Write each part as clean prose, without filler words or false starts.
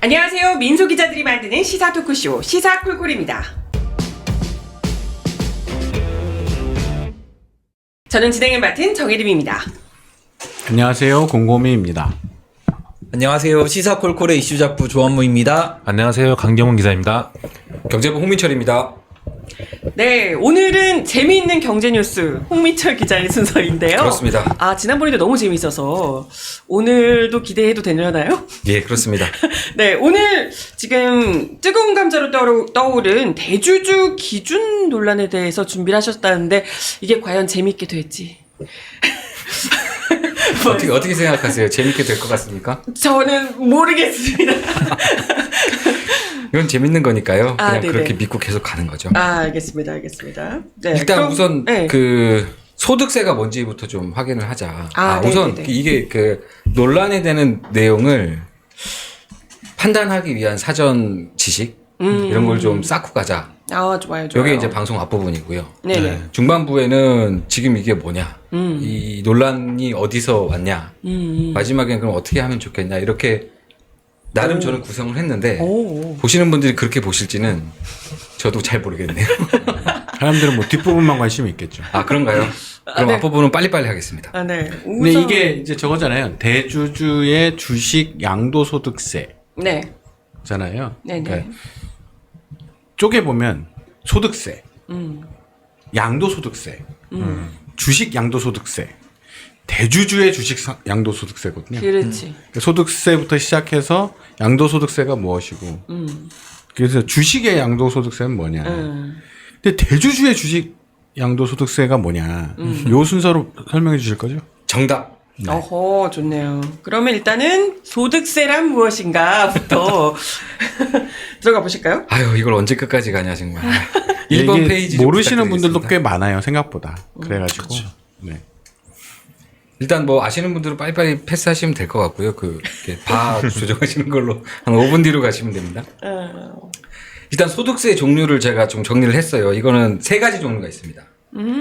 안녕하세요. 민소 기자들이 만드는 시사 토크쇼 시사 콜콜입니다. 저는 진행을 맡은 정혜림입니다. 안녕하세요. 곰곰이입니다. 안녕하세요. 시사콜콜의 이슈작부 조한무입니다. 안녕하세요. 강경훈 기자입니다. 경제부 홍민철입니다. 네, 오늘은 재미있는 경제 뉴스 홍민철 기자의 순서인데요. 그렇습니다. 아, 지난번에도 너무 재미있어서 오늘도 기대해도 되려나요? 예, 그렇습니다. 네, 오늘 지금 뜨거운 감자로 떠오른 대주주 기준 논란에 대해서 준비를 하셨다는데 이게 과연 재미있게 될지. 어떻게 생각하세요? 재밌게 될 것 같습니까? 저는 모르겠습니다. 이건 재밌는 거니까요. 아, 그냥 네네. 그렇게 믿고 계속 가는 거죠. 아, 알겠습니다. 네, 일단 그럼, 우선 네. 그 소득세가 뭔지부터 좀 확인을 하자. 우선 네네네. 이게 그 논란이 되는 내용을 판단하기 위한 사전 지식 이런 걸 좀 쌓고 가자. 아, 좋아요. 이게 이제 방송 앞부분이고요. 네네. 중반부에는 지금 이게 뭐냐, 이 논란이 어디서 왔냐, 마지막엔 그럼 어떻게 하면 좋겠냐, 이렇게 나름 저는 구성을 했는데 오. 보시는 분들이 그렇게 보실지는 저도 잘 모르겠네요. 사람들은 뭐 뒷부분만 관심이 있겠죠. 아, 그런가요? 그럼 네. 앞부분은 빨리빨리 하겠습니다. 아, 네. 근데 이게 이제 저거잖아요. 대주주의 주식 양도소득세잖아요. 네. 네네. 네네. 쪼개 보면 소득세, 양도소득세, 주식 양도소득세, 대주주의 주식 양도소득세거든요. 그렇지. 그러니까 소득세부터 시작해서 양도소득세가 무엇이고, 그래서 주식의 양도소득세는 뭐냐. 근데 대주주의 주식 양도소득세가 뭐냐. 요 순서로 설명해 주실 거죠? 정답. 네. 어허, 좋네요. 그러면 일단은 소득세란 무엇인가부터 들어가 보실까요? 아유, 이걸 언제 끝까지 가냐 정말. 1번 이게 페이지 좀 모르시는 분들도 부탁드리겠습니다. 꽤 많아요, 생각보다. 그래가지고. 네. 일단 뭐 아시는 분들은 빨리빨리 패스하시면 될 것 같고요. 이렇게 바 조정하시는 걸로 한 5분 뒤로 가시면 됩니다. 일단 소득세 종류를 제가 좀 정리를 했어요. 이거는 3가지 종류가 있습니다.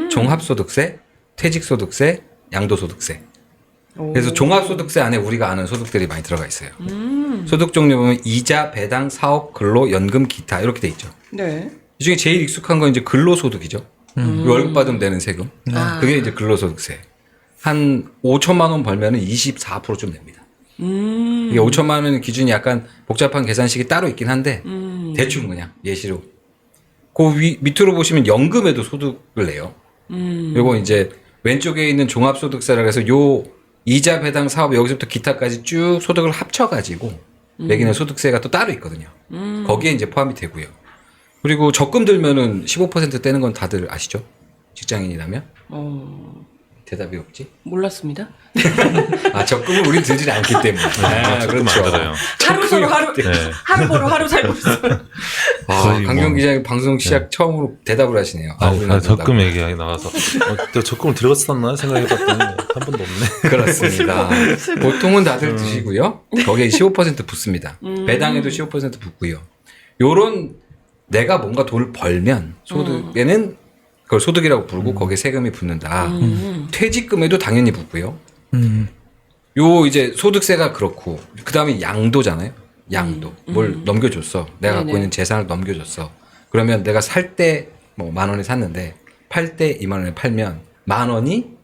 종합소득세, 퇴직소득세, 양도소득세. 그래서 종합소득세 안에 우리가 아는 소득들이 많이 들어가 있어요. 소득 종류 보면 이자, 배당, 사업, 근로, 연금, 기타 이렇게 돼 있죠. 네. 이 중에 제일 익숙한 건 이제 근로소득이죠. 월급 받으면 내는 세금. 그게 이제 근로소득세. 한 5천만 원 벌면은 24%좀 냅니다. 이게 5천만 원 기준이 약간 복잡한 계산식이 따로 있긴 한데 대충 그냥 예시로. 그 밑으로 보시면 연금에도 소득을 내요. 요거 이제 왼쪽에 있는 종합소득세라고 해서 요 이자, 배당, 사업 여기서부터 기타까지 쭉 소득을 합쳐가지고 매기는 소득세가 또 따로 있거든요. 거기에 이제 포함이 되고요. 그리고 적금 들면은 15% 떼는 건 다들 아시죠? 직장인이라면? 대답이 없지? 몰랐습니다. 아, 적금을 우린 들지 않기 때문에. 아, 그렇죠. 만들어요. 하루 서로 하루, 네. 하루 보러 하루 살고 있어요. 아, 거의 강경 뭐. 기자님 방송 시작 처음으로 대답을 하시네요. 우리는 안 적금 된다고. 얘기가 나와서 내가 적금을 들어갔었나 생각해봤더니 한 번도 없네. 그렇습니다. 보통은 다들 드시고요. 거기에 15% 붙습니다. 배당에도 15% 붙고요. 요런 내가 뭔가 돈을 벌면 소득에는 그걸 소득이라고 부르고 거기에 세금이 붙는다. 퇴직금에도 당연히 붙고요. 요 이제 소득세가 그렇고 그다음에 양도잖아요. 양도. 뭘 넘겨줬어. 내가 갖고 네네. 있는 재산을 넘겨줬어. 그러면 내가 살 때 뭐 10,000원에 샀는데 팔 때 20,000원에 팔면 10,000원이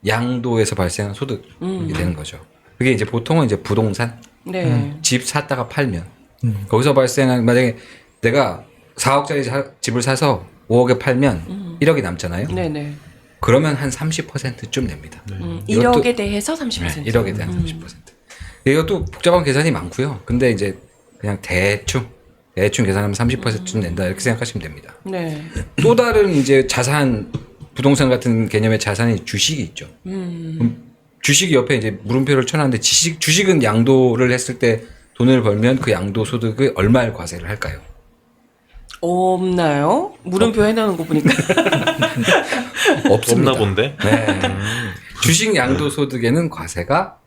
양도에서 발생한 소득이 되는 거죠. 그게 이제 보통은 이제 부동산, 네. 집 샀다가 팔면 거기서 발생한 만약에 내가 4억짜리 집을 사서 5억에 팔면 1억이 남잖아요. 네네. 그러면 한 30%쯤 냅니다. 1억에 대해서 30%. 네, 1억에 대한 30%. 이것도 복잡한 계산이 많고요. 근데 이제 그냥 대충 계산하면 30%쯤 낸다 이렇게 생각하시면 됩니다. 네. 또 다른 이제 자산, 부동산 같은 개념의 자산이 주식이 있죠. 그럼 주식이 옆에 이제 물음표를 쳐놨는데 주식은 양도를 했을 때 돈을 벌면 그 양도 소득의 얼마를 과세를 할까요? 없나요? 물음표 해놓은 거 보니까. 없습니다. 없나 본데? 네. 주식 양도 소득에는 과세가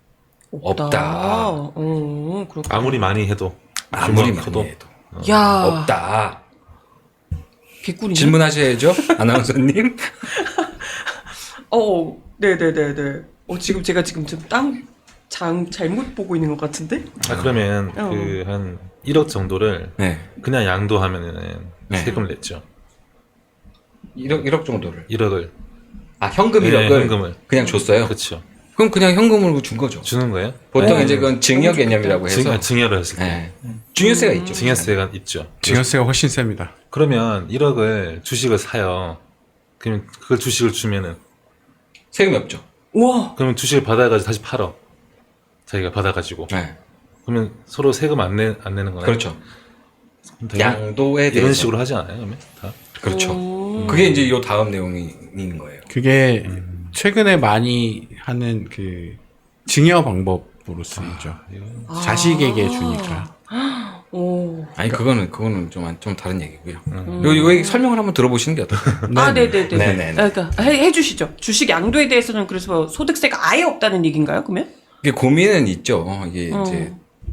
없다. 그렇구나. 아무리 많이 해도. 아무리 규모가 커도. 많이 해도 야, 없다. 개꿀이네. 질문하셔야죠, 아나운서님. 네네네네. 지금 제가 지금 좀 잘못 보고 있는 것 같은데? 그러면 어. 그 한 1억 정도를 네. 그냥 양도하면은 네. 세금을 냈죠. 1억 정도를. 1억을. 아, 현금 네, 1억을 현금을. 그냥 줬어요? 그렇죠. 그럼 그냥 현금으로 준 거죠. 주는 거예요? 보통 네. 이제 그건 증여 개념이라고 해서. 증여를 했을 때. 네. 증여세가 있죠. 증여세가 있죠. 증여세가 훨씬 셉니다. 그러면 1억을 주식을 사요. 그러면 그걸 주식을 주면은 세금이 없죠. 우와. 그러면 주식을 받아가지고 다시 팔어. 자기가 받아가지고. 네. 그러면 서로 세금 안 내는 거예요? 그렇죠. 그럼 다 양도에 대해서. 이런 식으로 하지 않아요? 그러면 다? 그렇죠. 그게 이제 요 다음 내용이 있는 거예요. 그게 최근에 많이 하는 그 증여 방법으로 쓰이죠. 자식에게 주니까. 오. 아니 그거는 좀 다른 얘기고요. 요 얘기 설명을 한번 들어보시는 게 어떨까요? 아, 네네네. 네네네. 그러니까 해주시죠. 주식 양도에 대해서는 그래서 소득세가 아예 없다는 얘기인가요? 그러면? 이게 고민은 있죠. 이게 이제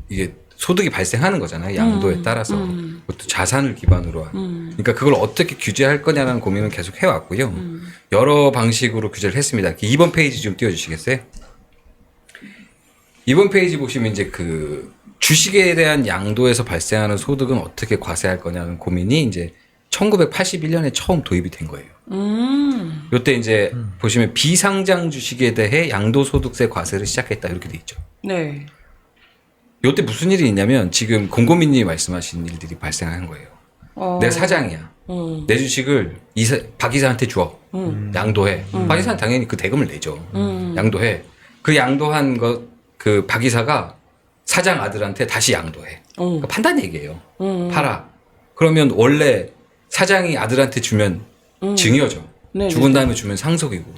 이게 소득이 발생하는 거잖아요. 양도에 따라서 그것도 자산을 기반으로 한. 그러니까 그걸 어떻게 규제할 거냐라는 고민은 계속 해왔고요. 여러 방식으로 규제를 했습니다. 2번 페이지 좀 띄워주시겠어요? 2번 페이지 보시면 이제 그 주식에 대한 양도에서 발생하는 소득은 어떻게 과세할 거냐는 고민이 이제 1981년에 처음 도입이 된 거예요. 요때 이제 보시면 비상장 주식에 대해 양도소득세 과세를 시작했다 이렇게 돼 있죠. 네. 요때 무슨 일이 있냐면 지금 공고민님이 말씀하신 일들이 발생한 거예요. 내 사장이야. 내 주식을 박 이사한테 줘. 양도해. 박 이사는 당연히 그 대금을 내죠. 양도해. 그 양도한 그 박 이사가 사장 아들한테 다시 양도해. 그러니까 판단 얘기예요. 팔아. 그러면 원래 사장이 아들한테 주면 증여죠. 네, 죽은 다음에 주면 상속이고.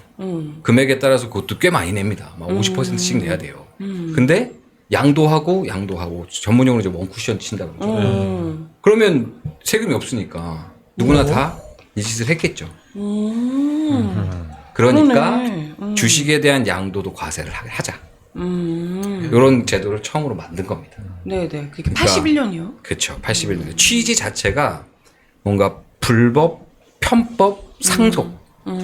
금액에 따라서 그것도 꽤 많이 냅니다. 막 50%씩 내야 돼요. 근데 양도하고 전문용어로 이제 원쿠션 친다고 그러죠. 그러면 세금이 없으니까 누구나 다 이 짓을 했겠죠. 그러니까 그러네. 주식에 대한 양도도 과세를 하자. 이런 제도를 처음으로 만든 겁니다. 네네. 그게 그러니까 81년이요? 그렇죠. 81년. 취지 자체가 뭔가 불법, 편법, 상속,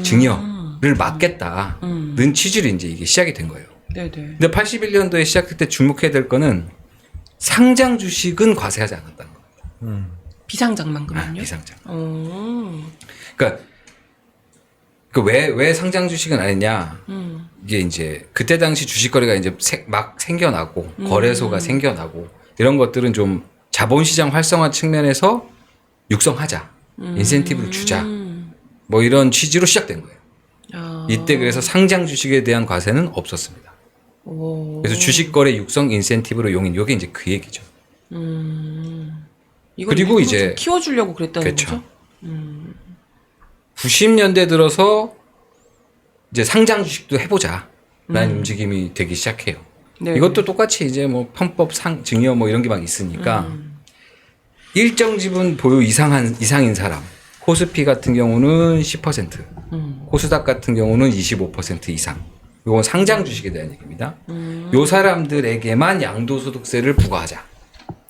증여를 막겠다는 취지로 이제 이게 시작이 된 거예요. 네네. 근데 81년도에 시작할 때 주목해야 될 거는 상장 주식은 과세하지 않았다는 겁니다. 비상장만큼은요? 비상장. 그러니까 왜 상장 주식은 안 했냐? 이게 이제 그때 당시 주식거래가 이제 막 생겨나고 거래소가 생겨나고 이런 것들은 좀 자본시장 활성화 측면에서 육성하자, 인센티브를 주자, 뭐 이런 취지로 시작된 거예요. 아. 이때 그래서 상장 주식에 대한 과세는 없었습니다. 오. 그래서 주식거래 육성 인센티브로 용인 요게 이제 그 얘기죠. 이걸 그리고 일부러 이제 좀 키워주려고 그랬다는 그렇죠. 거죠? 90년대 들어서 이제 상장 주식도 해보자라는 움직임이 되기 시작해요. 네. 이것도 똑같이 이제 뭐 편법 증여 뭐 이런 게 막 있으니까 일정 지분 보유 이상인 사람 코스피 같은 경우는 10%, 코스닥 같은 경우는 25% 이상. 이건 상장 주식에 대한 얘기입니다. 요 사람들에게만 양도소득세를 부과하자.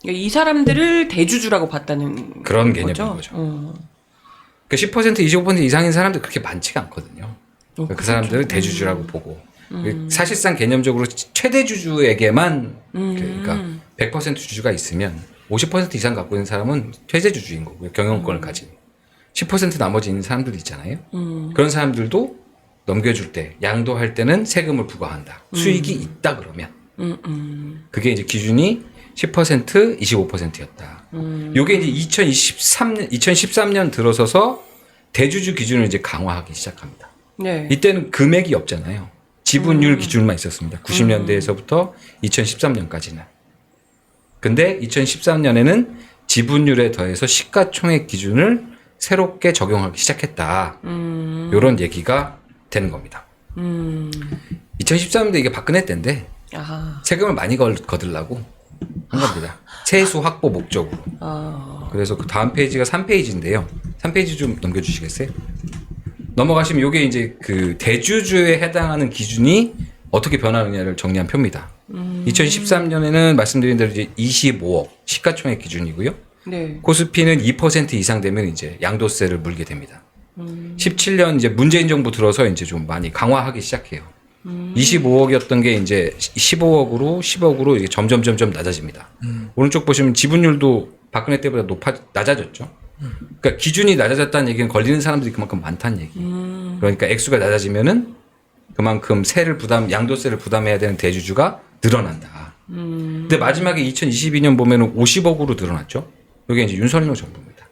그러니까 이 사람들을 대주주라고 봤다는 그런 거죠? 개념인 거죠. 그 10% 25% 이상인 사람들 그렇게 많지가 않거든요. 그 사람들을 대주주라고 보고 사실상 개념적으로 최대주주에게만 그러니까 100% 주주가 있으면 50% 이상 갖고 있는 사람은 퇴재주주인 거고요. 경영권을 가진 10% 나머지 있는 사람들 있잖아요. 그런 사람들도 넘겨줄 때 양도할 때는 세금을 부과한다. 수익이 있다 그러면 그게 이제 기준이 10% 25%였다. 요게 이제 2013년 들어서서 대주주 기준을 이제 강화하기 시작합니다. 네. 이때는 금액이 없잖아요. 지분율 기준만 있었습니다. 90년대에서부터 2013년까지는. 근데 2013년에는 지분율에 더해서 시가총액 기준을 새롭게 적용하기 시작했다. 이런 얘기가 되는 겁니다. 2013년도 이게 박근혜 때인데 아하. 세금을 많이 거들라고 한 겁니다. 세수 확보 목적으로. 그래서 그 다음 페이지가 3페이지인데요. 3페이지 좀 넘겨주시겠어요? 넘어가시면 이게 이제 그 대주주에 해당하는 기준이 어떻게 변하느냐를 정리한 표입니다. 2013년에는 말씀드린 대로 이제 25억 시가총액 기준이고요. 네. 코스피는 2% 이상 되면 이제 양도세를 물게 됩니다. 17년 이제 문재인 정부 들어서 이제 좀 많이 강화하기 시작해요. 25억이었던 게 이제 15억으로 10억으로 이게 점점 낮아집니다. 오른쪽 보시면 지분율도 박근혜 때보다 낮아졌죠. 그러니까 기준이 낮아졌다는 얘기는 걸리는 사람들이 그만큼 많다는 얘기. 그러니까 액수가 낮아지면은 그만큼 양도세를 부담해야 되는 대주주가 늘어난다. 근데 마지막에 2022년 보면은 50억으로 늘어났죠. 이게 이제 윤석열 정부입니다.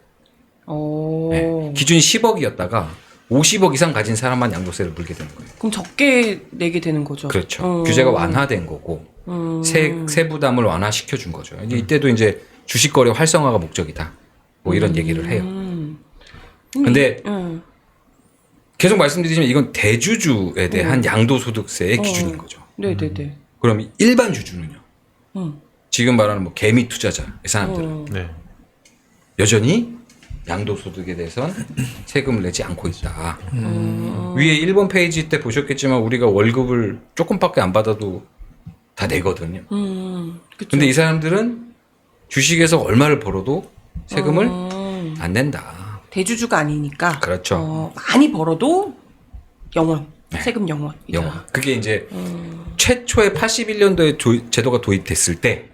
네. 기준이 10억이었다가 50억 이상 가진 사람만 양도세를 물게 되는 거예요. 그럼 적게 내게 되는 거죠. 그렇죠. 규제가 완화된 거고 세 부담을 완화시켜 준 거죠. 이때도 이제 주식 거래 활성화가 목적이다. 뭐 이런 얘기를 해요. 근데 계속 말씀드리지만 이건 대주주에 대한 양도소득세의 기준인 거죠. 네네네. 그럼 일반 주주는요? 지금 말하는 뭐 개미 투자자 이 사람들은 네. 여전히 양도소득에 대해서는 세금을 내지 않고 있다. 위에 1번 페이지 때 보셨겠지만 우리가 월급을 조금밖에 안 받아도 다 내거든요. 근데 이 사람들은 주식에서 얼마를 벌어도 세금을 안 낸다. 대주주가 아니니까. 그렇죠. 많이 벌어도 영원. 네. 세금 영원. 영원. 그게 이제 최초의 81년도에 제도가 도입됐을 때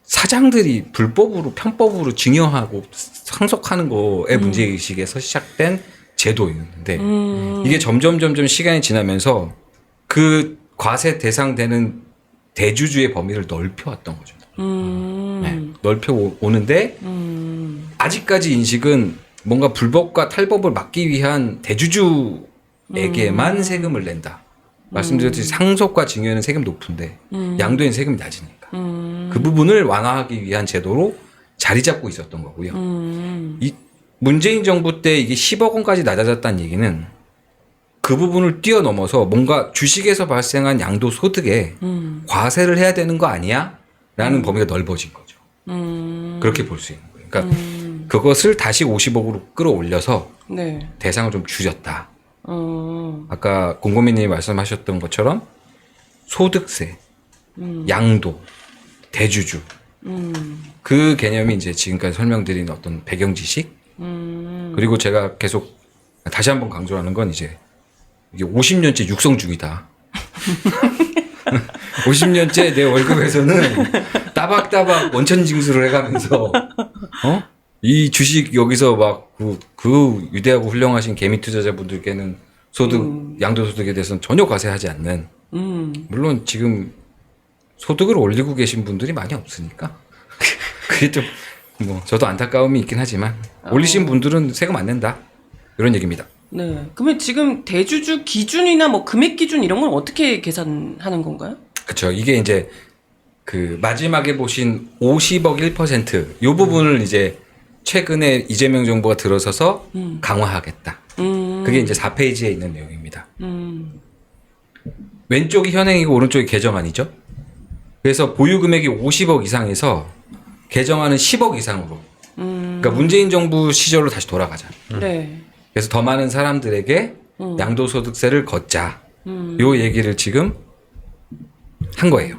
사장들이 불법으로 편법으로 증여하고 상속하는 거에 문제의식에서 시작된 제도였는데 이게 점점 시간이 지나면서 그 과세 대상되는 대주주의 범위를 넓혀왔던 거죠. 네, 넓혀오는데 아직까지 인식은 뭔가 불법과 탈법을 막기 위한 대주주에게만 세금을 낸다. 말씀드렸듯이 상속과 증여는 세금 높은데 양도에는 세금이 낮으니까 그 부분을 완화하기 위한 제도로 자리 잡고 있었던 거고요. 이 문재인 정부 때 이게 10억 원까지 낮아졌다는 얘기는 그 부분을 뛰어넘어서 뭔가 주식에서 발생한 양도소득에 과세를 해야 되는 거 아니야? 라는 범위가 넓어진 거죠. 그렇게 볼 수 있는 거예요. 그러니까 그것을 다시 50억으로 끌어올려서 네. 대상을 좀 줄였다. 아까 공고민님이 말씀하셨던 것처럼 소득세, 양도, 대주주 그 개념이 이제 지금까지 설명드린 어떤 배경 지식 그리고 제가 계속 다시 한번 강조하는 건 이제 이게 50년째 육성 중이다. 50년째 내 월급에서는 따박따박 원천 징수를 해가면서 이 주식 여기서 막 그 위대하고 훌륭하신 개미 투자자분들께는 양도소득에 대해서는 전혀 과세하지 않는 물론 지금 소득을 올리고 계신 분들이 많이 없으니까 그게 좀 뭐 저도 안타까움이 있긴 하지만 올리신 분들은 세금 안 낸다 이런 얘기입니다. 네. 그러면 지금 대주주 기준이나 뭐 금액 기준 이런 건 어떻게 계산하는 건가요? 그렇죠. 이게 이제 그 마지막에 보신 50억 1% 이 부분을 이제 최근에 이재명 정부가 들어서서 강화하겠다. 그게 이제 4페이지에 있는 내용입니다. 왼쪽이 현행이고 오른쪽이 개정안이죠. 그래서 보유 금액이 50억 이상에서 개정안은 10억 이상으로. 그러니까 문재인 정부 시절로 다시 돌아가자. 네. 그래서 더 많은 사람들에게 양도소득세를 걷자. 요 얘기를 지금 한 거예요.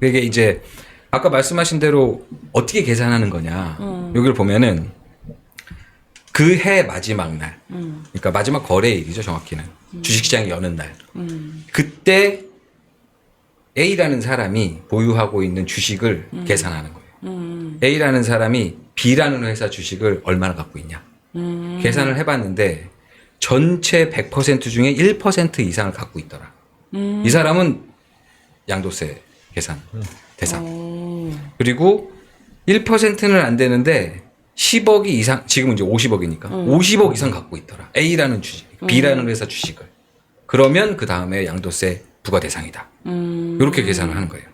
이게 이제 아까 말씀하신 대로 어떻게 계산하는 거냐. 여기를 보면은 그 해 마지막 날. 그러니까 마지막 거래일이죠, 정확히는. 주식시장이 여는 날. 그때 A라는 사람이 보유하고 있는 주식을 계산하는 거예요. A라는 사람이 B라는 회사 주식을 얼마나 갖고 있냐. 계산을 해봤는데 전체 100% 중에 1% 이상을 갖고 있더라. 이 사람은 양도세 계산 대상. 그리고 1%는 안 되는데 10억이 이상, 지금은 이제 50억이니까 50억 이상 갖고 있더라. A라는 주식, B라는 회사 주식을. 그러면 그 다음에 양도세 부과 대상이다. 이렇게 계산을 하는 거예요.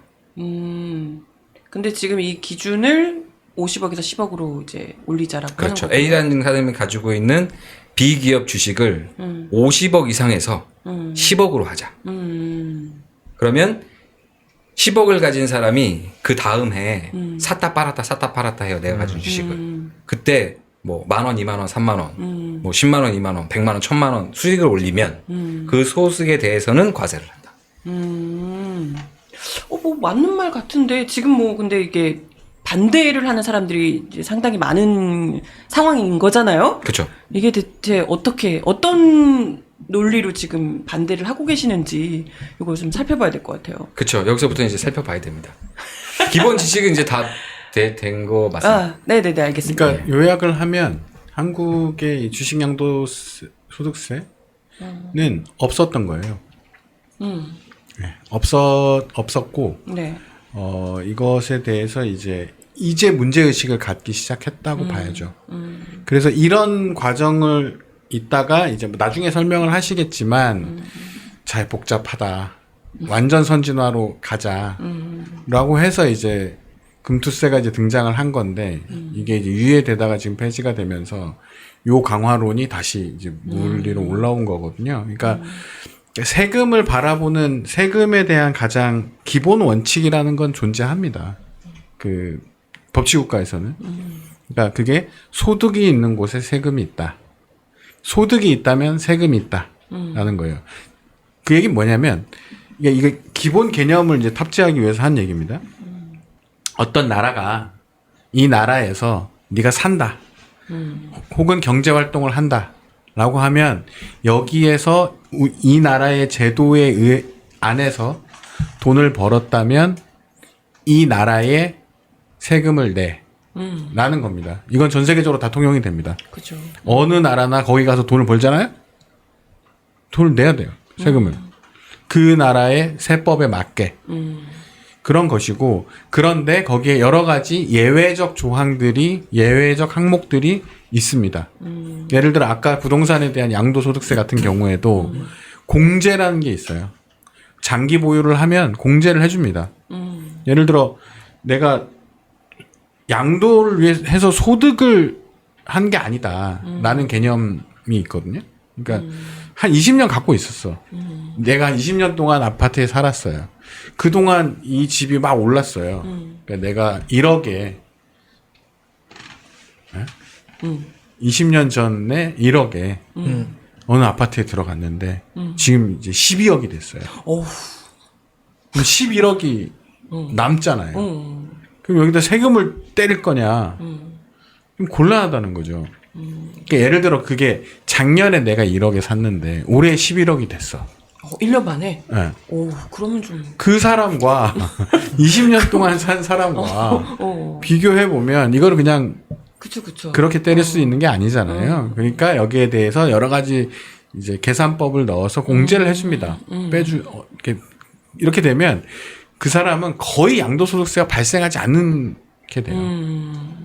근데 지금 이 기준을 50억에서 10억으로 이제 올리자라고 그렇죠. 하는 거예요. A라는 사람이 가지고 있는 B기업 주식을 50억 이상에서 10억으로 하자. 그러면 10억을 가진 사람이 그 다음 해에 샀다 팔았다 해요. 내가 가진 주식을. 그때 뭐 10,000원, 20,000원, 30,000원, 뭐 100,000원, 20,000원, 100,000원, 1,000,000원 수익을 올리면 그 소득에 대해서는 과세를 한다. 뭐 맞는 말 같은데 지금 뭐 근데 이게 반대를 하는 사람들이 이제 상당히 많은 상황인 거잖아요. 그렇죠. 이게 대체 어떤 논리로 지금 반대를 하고 계시는지 이걸 좀 살펴봐야 될 것 같아요. 그렇죠. 여기서부터 이제 살펴봐야 됩니다. 기본 지식은 이제 다 된 거 맞습니다. 아, 네네네, 알겠습니다. 그러니까 요약을 하면 한국의 이 주식 양도 소득세는 없었던 거예요. 네, 없었고 네. 이것에 대해서 이제 문제 의식을 갖기 시작했다고 봐야죠. 그래서 이런 과정을 있다가 이제 뭐 나중에 설명을 하시겠지만 잘 복잡하다. 완전 선진화로 가자라고 해서 이제 금투세가 이제 등장을 한 건데 이게 이제 유예되다가 지금 폐지가 되면서 요 강화론이 다시 이제 물 위로 올라온 거거든요. 그러니까 세금을 바라보는 세금에 대한 가장 기본 원칙이라는 건 존재합니다. 그 법치국가에서는. 그러니까 그게 소득이 있는 곳에 세금이 있다. 소득이 있다면 세금이 있다라는 거예요. 그 얘기는 뭐냐면 이게 기본 개념을 이제 탑재하기 위해서 한 얘기입니다. 어떤 나라가 이 나라에서 네가 산다. 혹은 경제 활동을 한다라고 하면 여기에서 이 나라의 제도에 안에서 돈을 벌었다면 이 나라에 세금을 내. 라는 겁니다. 이건 전 세계적으로 다 통용이 됩니다. 그죠. 어느 나라나 거기 가서 돈을 벌잖아요? 돈을 내야 돼요. 세금을. 그 나라의 세법에 맞게. 그런 것이고, 그런데 거기에 여러 가지 예외적 조항들이, 예외적 항목들이 있습니다. 예를 들어 아까 부동산에 대한 양도소득세 같은 경우에도 공제라는 게 있어요. 장기 보유를 하면 공제를 해줍니다. 예를 들어 내가 양도를 위해 해서 소득을 한 게 아니다. 라는 개념이 있거든요. 그러니까 한 20년 갖고 있었어. 내가 한 20년 동안 아파트에 살았어요. 그동안 이 집이 막 올랐어요. 그러니까 내가 1억에 20년 전에 1억에 어느 아파트에 들어갔는데 지금 이제 12억이 됐어요. 어후. 그럼 11억이 남잖아요. 그럼 여기다 세금을 때릴 거냐? 좀 곤란하다는 거죠. 그러니까 예를 들어 그게 작년에 내가 1억에 샀는데 올해 11억이 됐어. 1년 만에? 네. 오, 그러면 좀. 그 사람과 20년 동안 산 사람과 비교해 보면 이거를 그냥 그쵸. 그렇게 때릴 수 있는 게 아니잖아요. 그러니까 여기에 대해서 여러 가지 이제 계산법을 넣어서 공제를 해줍니다. 이렇게 되면 그 사람은 거의 양도소득세가 발생하지 않게 돼요.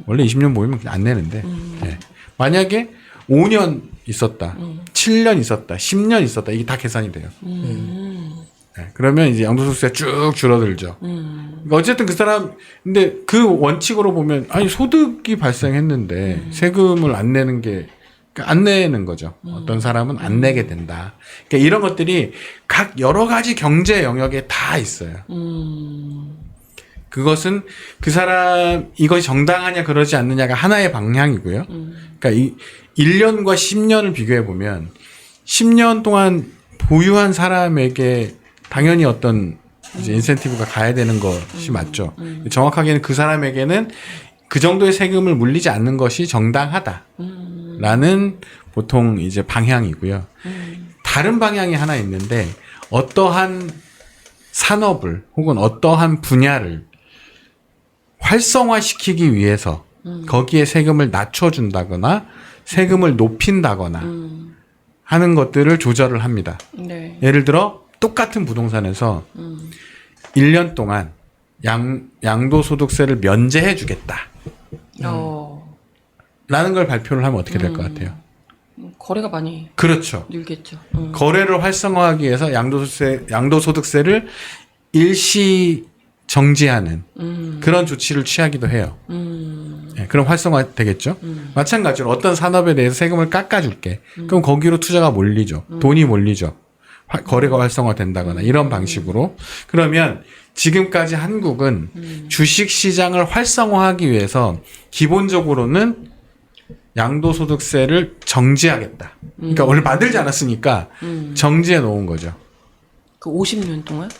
원래 20년 모이면 안 내는데. 네. 만약에 5년 있었다, 7년 있었다, 10년 있었다, 이게 다 계산이 돼요. 네. 그러면 이제 양도소득세가 쭉 줄어들죠. 그러니까 어쨌든 그 사람, 근데 그 원칙으로 보면, 아니, 소득이 발생했는데 세금을 안 내는 게, 그러니까 안 내는 거죠. 어떤 사람은 안 내게 된다. 그러니까 이런 것들이 각 여러 가지 경제 영역에 다 있어요. 그것은 그 사람 이것이 정당하냐 그러지 않느냐가 하나의 방향이고요. 그러니까 이 1년과 10년을 비교해 보면 10년 동안 보유한 사람에게 당연히 어떤 이제 인센티브가 가야 되는 것이 맞죠. 정확하게는 그 사람에게는 그 정도의 세금을 물리지 않는 것이 정당하다라는 보통 이제 방향이고요. 다른 방향이 하나 있는데 어떠한 산업을 혹은 어떠한 분야를 활성화시키기 위해서 거기에 세금을 낮춰준다거나 세금을 높인다거나 하는 것들을 조절을 합니다. 네. 예를 들어 똑같은 부동산에서 1년 동안 양도소득세를 면제해 주겠다. 라는 걸 발표를 하면 어떻게 될 것 같아요? 거래가 많이 그렇죠. 늘겠죠. 거래를 활성화하기 위해서 양도소득세를 일시 정지하는 그런 조치를 취하기도 해요. 네, 그럼 활성화 되겠죠. 마찬가지로 어떤 산업에 대해서 세금을 깎아줄게. 그럼 거기로 투자가 몰리죠. 돈이 몰리죠. 거래가 활성화된다거나 이런 방식으로. 그러면 지금까지 한국은 주식시장을 활성화하기 위해서 기본적으로는 양도소득세를 정지하겠다. 그러니까 원래 만들지 않았으니까 정지해 놓은 거죠. 그 50년 동안?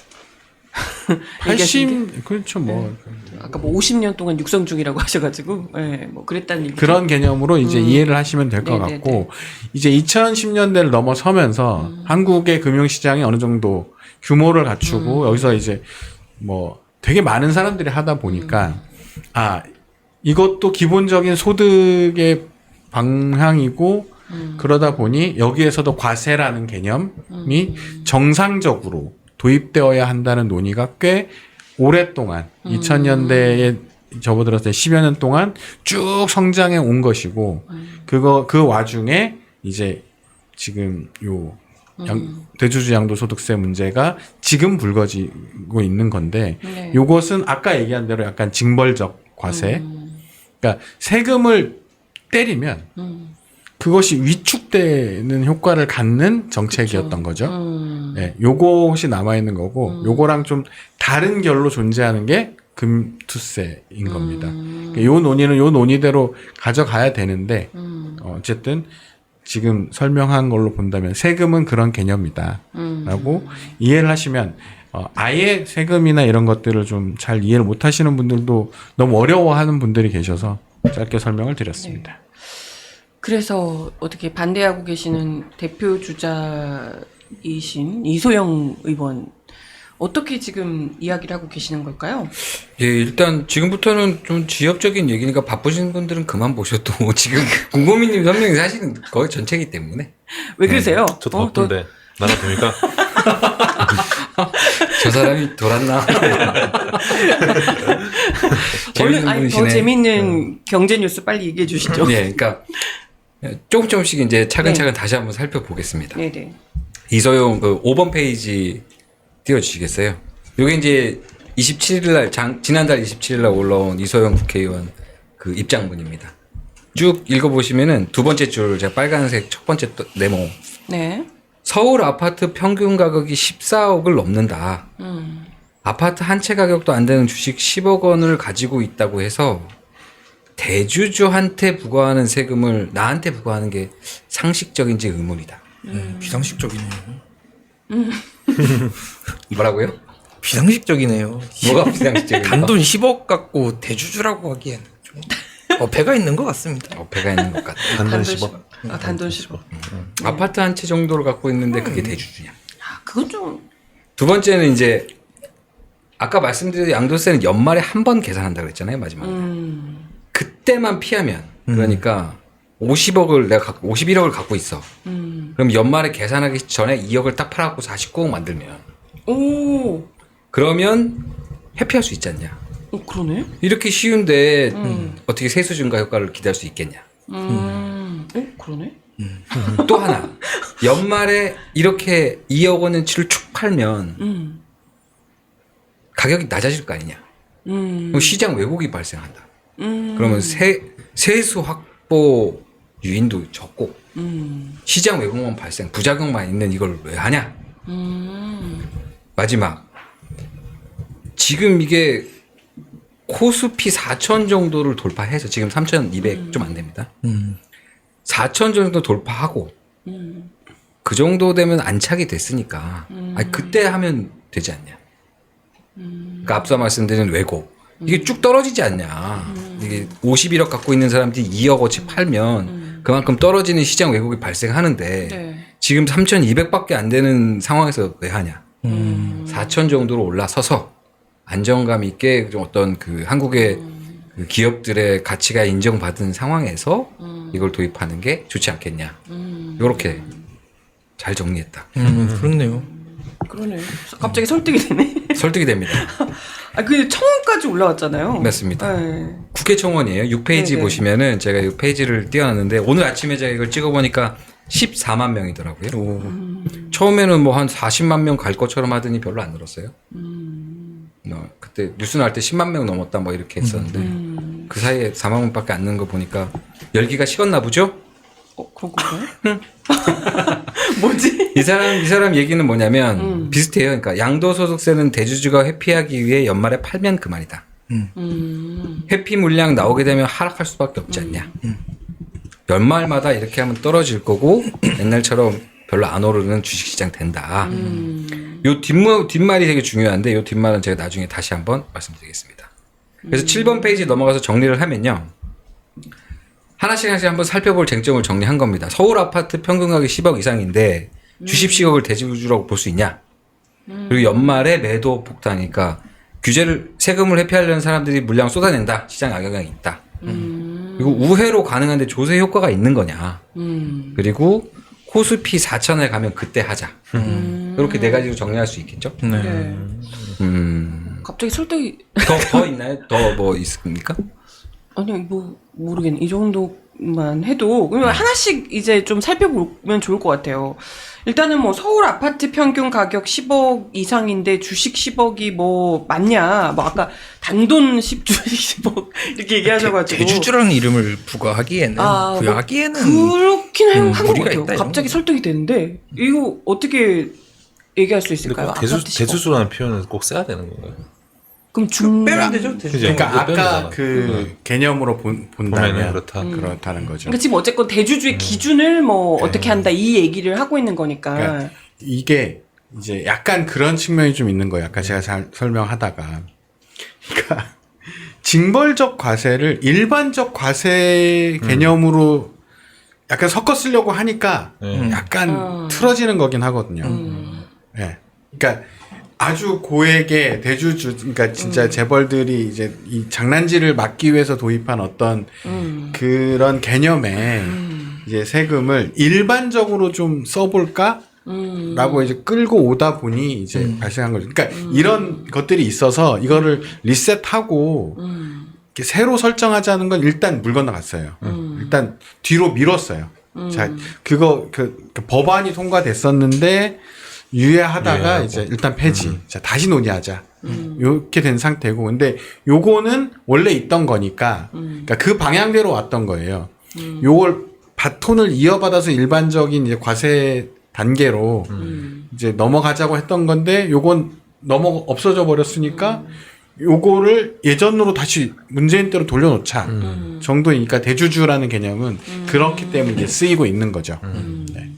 얘기하신 80 그렇죠 뭐 아까 뭐 50년 동안 육성 중이라고 하셔가지고, 예, 뭐 그랬다는 얘기. 그런 개념으로 이제 이해를 하시면 될 것 네네네. 같고 이제 2010년대를 넘어서면서 한국의 금융시장이 어느 정도 규모를 갖추고 여기서 이제 뭐 되게 많은 사람들이 하다 보니까 아 이것도 기본적인 소득의 방향이고 그러다 보니 여기에서도 과세라는 개념이 정상적으로 도입되어야 한다는 논의가 꽤 오랫동안 2000년대에 접어들었을 때 10여 년 동안 쭉 성장해 온 것이고 그 와중에 이제 지금 요 대주주 양도소득세 문제가 지금 불거지고 있는 건데 네. 요것은 아까 얘기한 대로 약간 징벌적 과세 그러니까 세금을 때리면 그것이 위축되는 효과를 갖는 정책이었던 거죠. 네, 요것이 남아 있는 거고, 요거랑 좀 다른 결로 존재하는 게 금투세인 겁니다. 그러니까 요 논의는 요 논의대로 가져가야 되는데, 어쨌든 지금 설명한 걸로 본다면 세금은 그런 개념이다라고 이해를 하시면. 아예 세금이나 이런 것들을 좀 잘 이해를 못 하시는 분들도 너무 어려워하는 분들이 계셔서 짧게 설명을 드렸습니다. 그래서 어떻게 반대하고 계시는 대표 주자이신 이소영 의원 어떻게 지금 이야기를 하고 계시는 걸까요? 예, 일단 지금부터는 좀 지역적인 얘기니까 바쁘신 분들은 그만 보셔도 지금 공고민님 설명이 사실은 거의 전체이기 때문에. 왜 그러세요? 저도 바쁜데 나가 됩니까? 저 사람이 돌았나? 얼른 아니 더 분이시네. 재밌는 경제 뉴스 빨리 얘기해 주시죠. 네, 그러니까 조금씩 이제 차근차근 다시 한번 살펴보겠습니다. 네네. 이소영 그 5번 페이지 띄워주시겠어요? 이게 이제 27일 날 지난달 27일 날 올라온 이소영 국회의원 그 입장문입니다. 쭉 읽어보시면은 두 번째 줄 제가 빨간색 첫 번째 네모. 네. 서울 아파트 평균 가격이 14억을 넘는다. 아파트 한 채 가격도 안 되는 주식 10억 원을 가지고 있다고 해서 대주주한테 부과하는 세금을 나한테 부과하는 게 상식적인지 의문이다. 비상식적이네요. 뭐라고요? 비상식적이네요. 뭐가 비상식적인가? 단돈 10억 갖고 대주주라고 하기엔 좀 배가 있는 것 같습니다. 배가 있는 것 같다. 단돈 10억. 아 단돈 10억. 아파트 한 채 정도를 갖고 있는데 그게 대주주냐? 아 그건 좀. 두 번째는 이제 아까 말씀드린 양도세는 연말에 한 번 계산한다 그랬잖아요, 마지막에. 그때만 피하면 그러니까 50억을 내가 갖고 51억을 갖고 있어. 그럼 연말에 계산하기 전에 2억을 딱 팔아갖고 49억 만들면 오. 그러면 회피할 수 있지 않냐? 그러네. 이렇게 쉬운데 어떻게 세수 증가 효과를 기대할 수 있겠냐? 그러네. 또 하나 연말에 이렇게 2억 원어치를 축 팔면 가격이 낮아질 거 아니냐? 그럼 시장 왜곡이 발생한다. 그러면 세수 확보 유인도 적고 시장 왜곡만 발생, 부작용만 있는 이걸 왜 하냐? 마지막 지금 이게 코스피 4천 정도를 돌파해서 지금 3,200 좀 안 됩니다. 4천 정도 돌파하고 그 정도 되면 안착이 됐으니까 아니, 그때 하면 되지 않냐? 그러니까 앞서 말씀드린 왜곡 이게 쭉 떨어지지 않냐? 이게 51억 갖고 있는 사람들이 2억어치 팔면 그만큼 떨어지는 시장 왜곡이 발생하는데 네. 지금 3,200밖에 안 되는 상황에서 왜 하냐? 4천 정도로 올라서서 안정감 있게 좀 어떤 그 한국의 그 기업들의 가치가 인정받은 상황에서 이걸 도입하는 게 좋지 않겠냐? 이렇게 잘 정리했다. 그렇네요. 그러네. 갑자기 설득이 되네. 설득이 됩니다. 아, 그 청원까지 올라왔잖아요. 맞습니다. 네. 국회 청원이에요. 6페이지 네네. 보시면은 제가 이 페이지를 띄워놨는데 오늘 아침에 제가 이걸 찍어보니까 14만 명이더라고요. 처음에는 뭐 한 40만 명 갈 것처럼 하더니 별로 안 늘었어요. 그때 뉴스 나올 때 10만 명 넘었다 뭐 이렇게 했었는데 그 사이에 4만 명밖에 안 는 거 보니까 열기가 식었나 보죠? 그런 건가요? 뭐지? 이 사람 얘기는 뭐냐면 비슷해요. 그러니까 양도소득세는 대주주가 회피하기 위해 연말에 팔면 그만이다. 회피 물량 나오게 되면 하락할 수밖에 없지 않냐. 연말마다 이렇게 하면 떨어질 거고 옛날처럼 별로 안 오르는 주식시장 된다. 요 뒷말이 되게 중요한데 요 뒷말은 제가 나중에 다시 한번 말씀드리겠습니다. 그래서 7번 페이지 넘어가서 정리를 하면요. 하나씩 한번 살펴볼 쟁점을 정리한 겁니다. 서울 아파트 평균 가격이 10억 이상인데 주식 10억을 대주주라고 볼 수 있냐? 그리고 연말에 매도 폭탄이니까 세금을 회피하려는 사람들이 물량을 쏟아낸다. 시장 악영향이 있다. 그리고 우회로 가능한데 조세 효과가 있는 거냐. 그리고 코스피 4천에 가면 그때 하자. 이렇게 네 가지로 정리할 수 있겠죠? 네. 갑자기 설득이 더 있나요? 더 뭐 있습니까? 아니 뭐 모르겠네. 이 정도만 해도 그러면 하나씩 이제 좀 살펴보면 좋을 것 같아요. 일단은 뭐 서울 아파트 평균 가격 10억 이상인데 주식 10억이 뭐 맞냐? 뭐 아까 단돈 10주식 10억 이렇게 얘기하셔가지고 대주주라는 이름을 부과하기에는 부여하기에는 그렇긴 한 것 무리가 같아요. 있다, 갑자기 설득이 되는데 이거 어떻게 얘기할 수 근데 있을까요? 꼭 아파트 10억. 대주주라는 표현을 꼭 써야 되는 건가요? 그럼 중 빼면 되죠. 대주주. 그러니까 몇 아까 변이잖아. 그 개념으로 보면은 본다면 그렇다. 그렇다는 거죠. 그러니까 지금 어쨌건 대주주의 기준을 뭐 어떻게 한다 이 얘기를 하고 있는 거니까. 그러니까 이게 이제 약간 그런 측면이 좀 있는 거예요. 아까 제가 잘 설명하다가. 그러니까 징벌적 과세를 일반적 과세 개념으로 약간 섞어 쓰려고 하니까 약간 틀어지는 거긴 하거든요. 예. 그러니까 아주 고액의 대주주, 그러니까 진짜 재벌들이 이제 이 장난질을 막기 위해서 도입한 어떤 그런 개념에 이제 세금을 일반적으로 좀 써볼까? 라고 이제 끌고 오다 보니 이제 발생한 거죠. 그러니까 이런 것들이 있어서 이거를 리셋하고 이렇게 새로 설정하자는 건 일단 물 건너갔어요. 일단 뒤로 미뤘어요. 자, 그거 그 법안이 통과됐었는데 유예하다가 이제 일단 폐지. 자, 다시 논의하자. 이렇게 된 상태고. 근데 요거는 원래 있던 거니까, 그러니까 그 방향대로 왔던 거예요. 요걸 바톤을 이어받아서 일반적인 이제 과세 단계로 이제 넘어가자고 했던 건데, 요건 없어져 버렸으니까, 요거를 예전으로 다시 문재인 때로 돌려놓자 정도이니까 대주주라는 개념은 그렇기 때문에 이제 쓰이고 있는 거죠. 네.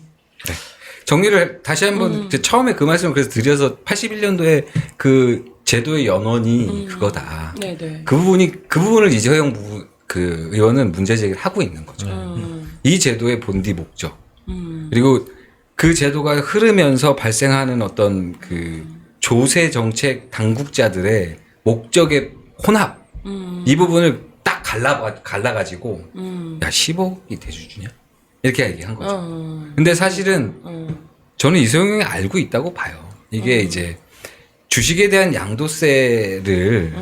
정리를 다시 한번 처음에 그 말씀을 그래서 드려서 81년도에 그 제도의 연원이 그거다. 네네. 그 부분을 이재용 그 의원은 문제 제기를 하고 있는 거죠. 이 제도의 본디 목적. 그리고 그 제도가 흐르면서 발생하는 어떤 그 조세 정책 당국자들의 목적의 혼합. 이 부분을 딱 갈라가지고 야 10억이 대주주냐? 이렇게 얘기한 거죠. 근데 사실은 저는 이소영 형이 알고 있다고 봐요. 이게 이제 주식에 대한 양도세를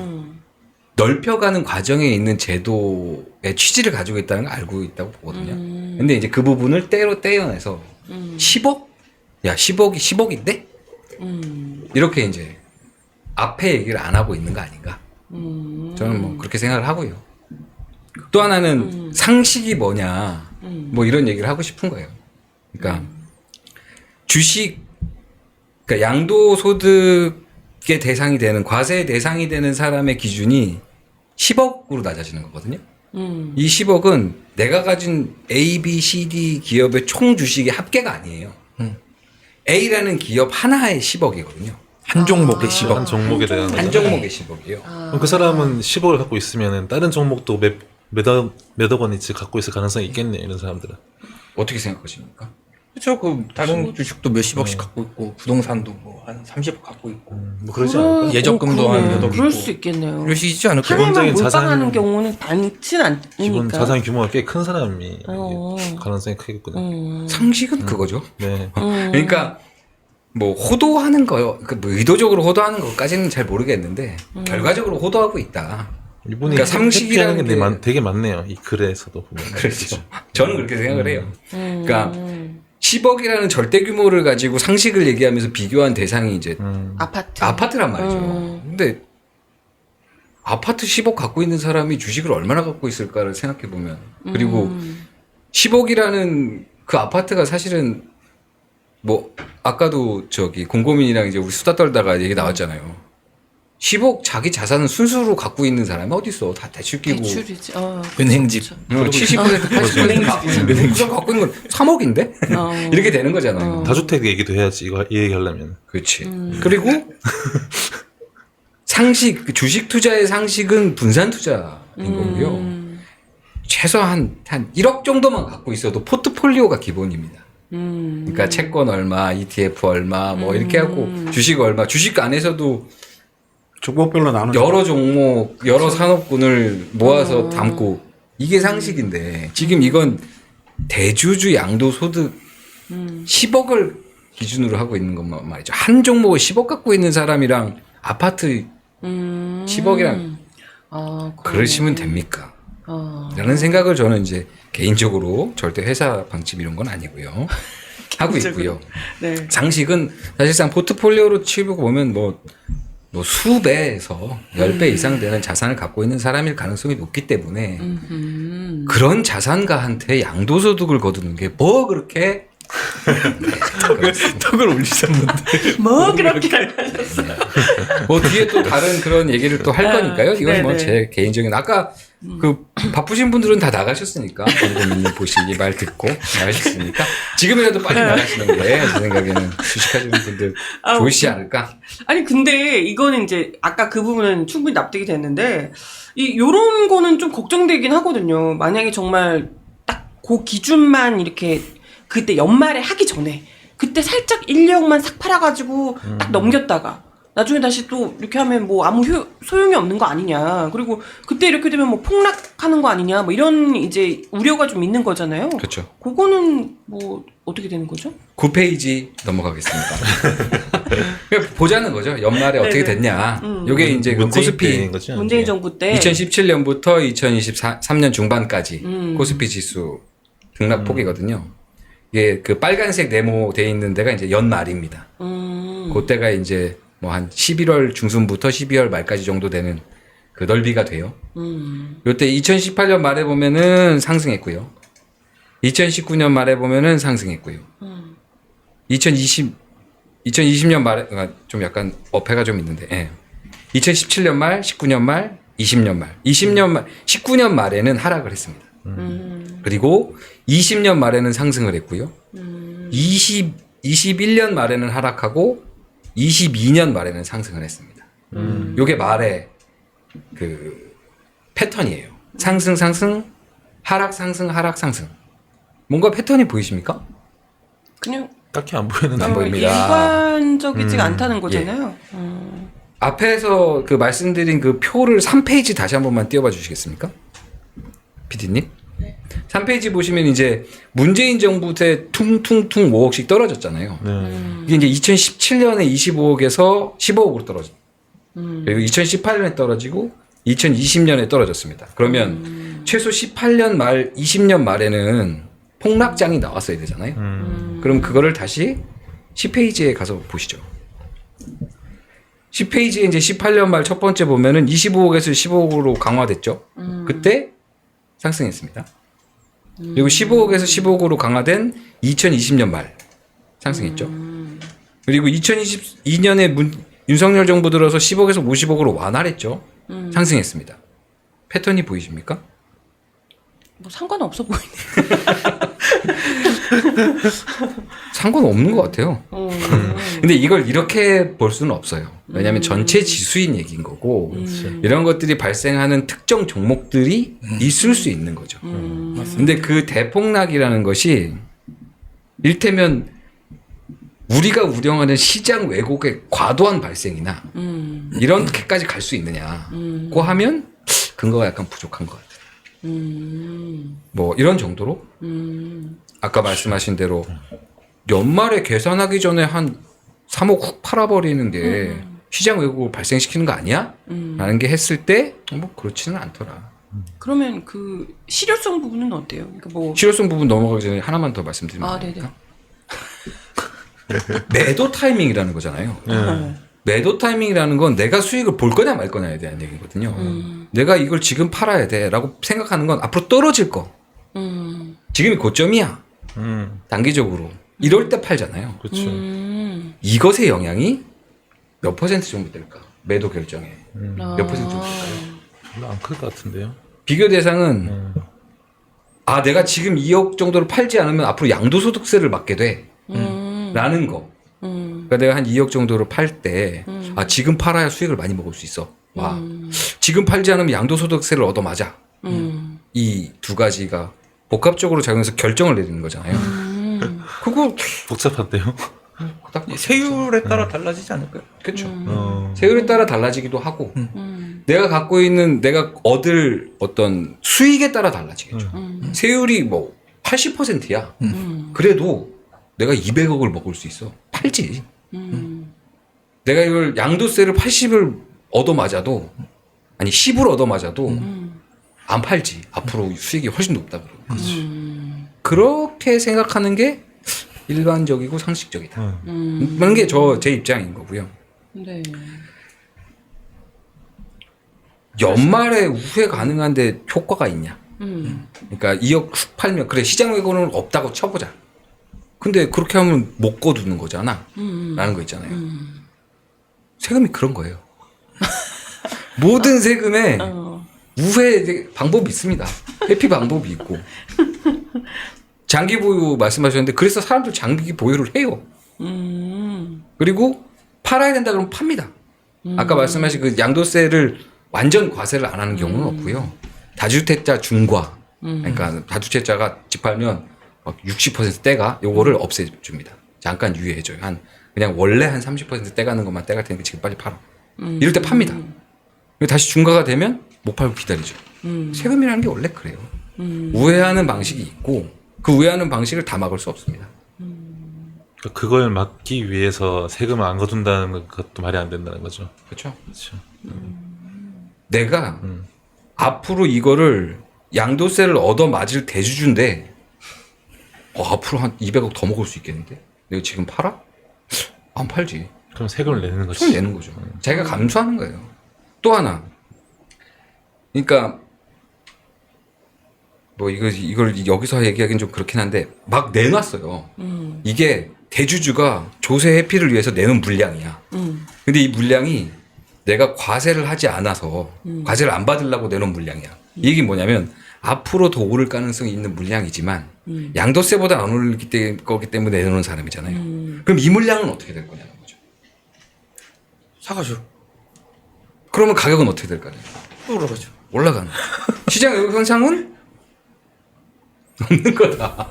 넓혀가는 과정에 있는 제도의 취지를 가지고 있다는 걸 알고 있다고 보거든요. 근데 이제 그 부분을 떼어내서 10억? 야 10억인데? 이렇게 이제 앞에 얘기를 안 하고 있는 거 아닌가? 저는 뭐 그렇게 생각을 하고요. 또 하나는 상식이 뭐냐? 뭐 이런 얘기를 하고 싶은 거예요. 그러니까 그러니까 양도소득의 대상이 되는 과세의 대상이 되는 사람의 기준이 10억으로 낮아지는 거거든요. 이 10억은 내가 가진 A, B, C, D 기업의 총 주식의 합계가 아니에요. A라는 기업 하나의 10억이거든요. 한 종목의 10억. 한 종목에 대한 한 종목의 10억이요. 그럼 그 사람은 10억을 갖고 있으면은 다른 종목도 몇억 원이치 갖고 있을 가능성이 있겠네 이런 사람들은. 어떻게 생각하십니까? 그렇죠. 그 다른 주식도 몇십억씩 갖고 있고 부동산도 뭐 한 30억 갖고 있고 뭐 그러지 않을까? 예적금도 한 몇 억 그럴 있고. 수 있겠네요. 그럴 수 있지 않을까? 한 해만 기본적인 몰빵하는 자산- 경우는 많진 않으니까. 기본 자산 규모가 꽤 큰 사람이 어. 가능성이 크겠군요. 상식은 그거죠. 네. 그러니까 뭐 호도하는 거요. 그뭐 의도적으로 호도하는 것까지는 잘 모르겠는데 결과적으로 호도하고 있다. 이분이 그러니까 상식이라는 상식이라는 게 게- 되게 많네요. 이 글에서도 보면. 그렇죠. 저는 그렇게 생각을 해요. 그러니까 10억이라는 절대 규모를 가지고 상식을 얘기하면서 비교한 대상이 이제 아파트란 말이죠. 근데 아파트 10억 갖고 있는 사람이 주식을 얼마나 갖고 있을까를 생각해 보면 그리고 10억이라는 그 아파트가 사실은 뭐 아까도 저기 공고민이랑 이제 우리 수다 떨다가 얘기 나왔잖아요. 10억 자기 자산은 순수로 갖고 있는 사람이 어디 있어? 다 대출 끼고 대출이지. 은행집. 70% 80% 갖고 있는 거. 갖고 있는 건 3억인데 이렇게 되는 거잖아요. 다주택 얘기도 해야지 이거 이 얘기 하려면. 그렇지. 그리고 상식 그 주식 투자의 상식은 분산 투자인 거고요. 최소한 한 1억 정도만 갖고 있어도 포트폴리오가 기본입니다. 그러니까 채권 얼마, ETF 얼마, 뭐 이렇게 하고 주식 얼마, 주식 안에서도 종목별로 나누. 여러 종목, 여러 산업군을 모아서 담고 이게 상식인데 지금 이건 대주주 양도소득 10억을 기준으로 하고 있는 것만 말이죠. 한 종목을 10억 갖고 있는 사람이랑 아파트 10억이랑 그러시면 됩니까? 라는 생각을 저는 이제 개인적으로 절대 회사 방침 이런 건 아니고요. 하고 있고요. 네. 상식은 사실상 포트폴리오로 치고 보면 뭐 수배에서 10배 이상 되는 자산을 갖고 있는 사람일 가능성이 높기 때문에 그런 자산가한테 양도소득을 거두는 게 뭐 그렇게 턱을 올리셨는데. 뭐 그렇게 뭐 뒤에 또 다른 그런 얘기를 또 할 거니까요. 이건 뭐 네네. 제 개인적인 아까 그 바쁘신 분들은 다 나가셨으니까 본고민님 보시기 말 듣고 나가셨으니까 지금이라도 빨리 나가시는 게 제 생각에는 주식하시는 분들 좋으시지 않을까. 아니 근데 이거는 이제 아까 그 부분은 충분히 납득이 됐는데 요런 거는 좀 걱정되긴 하거든요. 만약에 정말 딱 그 기준만 이렇게 그때 연말에 하기 전에 그때 살짝 1억만 싹 팔아가지고 딱 넘겼다가 나중에 다시 또 이렇게 하면 뭐 아무 소용이 없는 거 아니냐. 그리고 그때 이렇게 되면 뭐 폭락하는 거 아니냐. 뭐 이런 이제 우려가 좀 있는 거잖아요. 그렇죠. 그거는 뭐 어떻게 되는 거죠? 9페이지 넘어가겠습니다. 보자는 거죠. 연말에 어떻게 됐냐. 요게 이제 그 코스피 거죠. 문재인 정부 때 2017년부터 2023년 중반까지 코스피 지수 등락폭이거든요. 이게 그 빨간색 네모돼 있는 데가 이제 연말입니다. 그때가 이제 뭐 한 11월 중순부터 12월 말까지 정도 되는 그 넓이가 돼요. 요때 2018년 말에 보면은 상승했고요. 2019년 말에 보면은 상승했고요. 2020년 말에 좀 약간 어폐가 좀 있는데, 예. 2017년 말, 19년 말, 20년 말, 19년 말에는 하락을 했습니다. 그리고 20년 말에는 상승을 했고요. 21년 말에는 하락하고 22년 말에는 상승을 했습니다. 요게 말의 그 패턴이에요. 상승, 상승, 하락, 상승, 하락, 상승. 뭔가 패턴이 보이십니까? 그냥 딱히 안 보이는데. 안 보입니다. 일관적이지가 않다는 거잖아요. 앞에서 그 말씀드린 그 표를 3페이지 다시 한 번만 띄워봐 주시겠습니까? PD님? 네. 3페이지 보시면 이제 문재인 정부 때 퉁퉁퉁 5억씩 떨어졌잖아요. 이게 이제 2017년에 25억에서 15억으로 떨어졌. 그리고 2018년에 떨어지고 2020년에 떨어졌습니다. 그러면 최소 18년 말, 20년 말에는 폭락장이 나왔어야 되잖아요. 그럼 그거를 다시 10페이지에 가서 보시죠. 10페이지에 이제 18년 말 첫 번째 보면은 25억에서 15억으로 강화됐죠. 그때 상승했습니다. 그리고 15억에서 15억으로 강화된 2020년 말 상승했죠. 그리고 2022년에 윤석열 정부 들어서 10억에서 50억으로 완화했죠. 상승했습니다. 패턴이 보이십니까? 뭐 상관없어 보이네. 상관없는 것 같아요. 근데 이걸 이렇게 볼 수는 없어요. 왜냐하면 전체 지수인 얘기인 거고 이런 것들이 발생하는 특정 종목들이 있을 수 있는 거죠. 근데 그 대폭락이라는 것이 일테면 우리가 우려하는 시장 왜곡의 과도한 발생이나 이렇게까지 갈 수 있느냐고 하면 근거가 약간 부족한 것 같아요. 뭐 이런 정도로 아까 말씀하신 대로 연말에 계산하기 전에 한 3억 훅 팔아버리는 게 시장 왜곡을 발생시키는 거 아니야? 라는 게 했을 때 뭐 그렇지는 않더라. 그러면 그 실효성 부분은 어때요? 그러니까 뭐 실효성 부분 넘어가기 전에 하나만 더 말씀드리면 아, 됩니까? 매도 타이밍이라는 거잖아요. 매도 타이밍이라는 건 내가 수익을 볼 거냐 말 거냐에 대한 얘기거든요. 내가 이걸 지금 팔아야 돼라고 생각하는 건 앞으로 떨어질 거. 지금이 고점이야. 단기적으로. 이럴 때 팔잖아요. 그렇죠. 이것의 영향이 몇 퍼센트 정도 될까? 매도 결정에 몇 퍼센트 정도 될까요? 별로 안 클 것 같은데요. 비교 대상은 내가 지금 2억 정도를 팔지 않으면 앞으로 양도소득세를 맞게 돼. 라는 거. 그러니까 내가 한 2억 정도를 팔 때, 지금 팔아야 수익을 많이 먹을 수 있어. 와. 지금 팔지 않으면 양도소득세를 얻어맞아. 이 두 가지가 복합적으로 작용해서 결정을 내리는 거잖아요. 그거 복잡한데요. 세율에 따라 달라지지 않을까요? 그렇죠. 세율에 따라 달라지기도 하고, 내가 갖고 있는 내가 얻을 어떤 수익에 따라 달라지겠죠. 세율이 뭐 80%야. 그래도 내가 200억을 먹을 수 있어. 팔지. 내가 이걸 양도세를 80을 얻어맞아도, 아니 10을 얻어맞아도 안 팔지. 앞으로 수익이 훨씬 높다 그러고. 그렇게 생각하는 게 일반적이고 상식적이다. 그런 게 제 입장인 거고요. 네. 연말에 우회 가능한데 효과가 있냐? 그러니까 2억 훅 팔면 그래 시장 외고는 없다고 쳐보자. 근데 그렇게 하면 못 거두는 거잖아. 라는 거 있잖아요. 세금이 그런 거예요. 모든 세금에 우회 방법이 있습니다. 회피 방법이 있고. 장기 보유 말씀하셨는데 그래서 사람들 장기 보유를 해요. 그리고 팔아야 된다 그러면 팝니다. 아까 말씀하신 그 양도세를 완전 과세를 안 하는 경우는 없고요. 다주택자 중과 그러니까 다주택자가 집 팔면 60% 떼가 요거를 없애줍니다. 잠깐 유예해줘요. 그냥 원래 한 30% 떼가는 것만 떼갈 테니까 지금 빨리 팔아. 이럴 때 팝니다. 다시 중과가 되면 못 팔고 기다리죠. 세금이라는 게 원래 그래요. 우회하는 방식이 있고 그 우회하는 방식을 다 막을 수 없습니다. 그걸 막기 위해서 세금을 안 거둔다는 것도 말이 안 된다는 거죠. 그렇죠. 그렇죠. 내가 앞으로 이거를 양도세를 얻어 맞을 대주주인데 앞으로 한 200억 더 먹을 수 있겠는데? 내가 지금 팔아? 안 팔지. 그럼 세금을 내는 거지. 손 내는 거죠. 자기가 감수하는 거예요. 또 하나. 그러니까 뭐 이걸 여기서 얘기하기는 좀 그렇긴 한데 막 내놨어요. 이게 대주주가 조세 회피를 위해서 내는 물량이야. 근데 이 물량이 내가 과세를 하지 않아서 과세를 안 받으려고 내놓은 물량이야. 이 얘기는 뭐냐면 앞으로 더 오를 가능성이 있는 물량이지만 양도세보다 안 오를 거기 때문에 내놓은 사람이잖아요. 그럼 이 물량은 어떻게 될 거냐는 거죠. 사가죠. 그러면 가격은 어떻게 될까요? 올라가죠. 올라가는 거죠. 시장 현상은 없는 거다.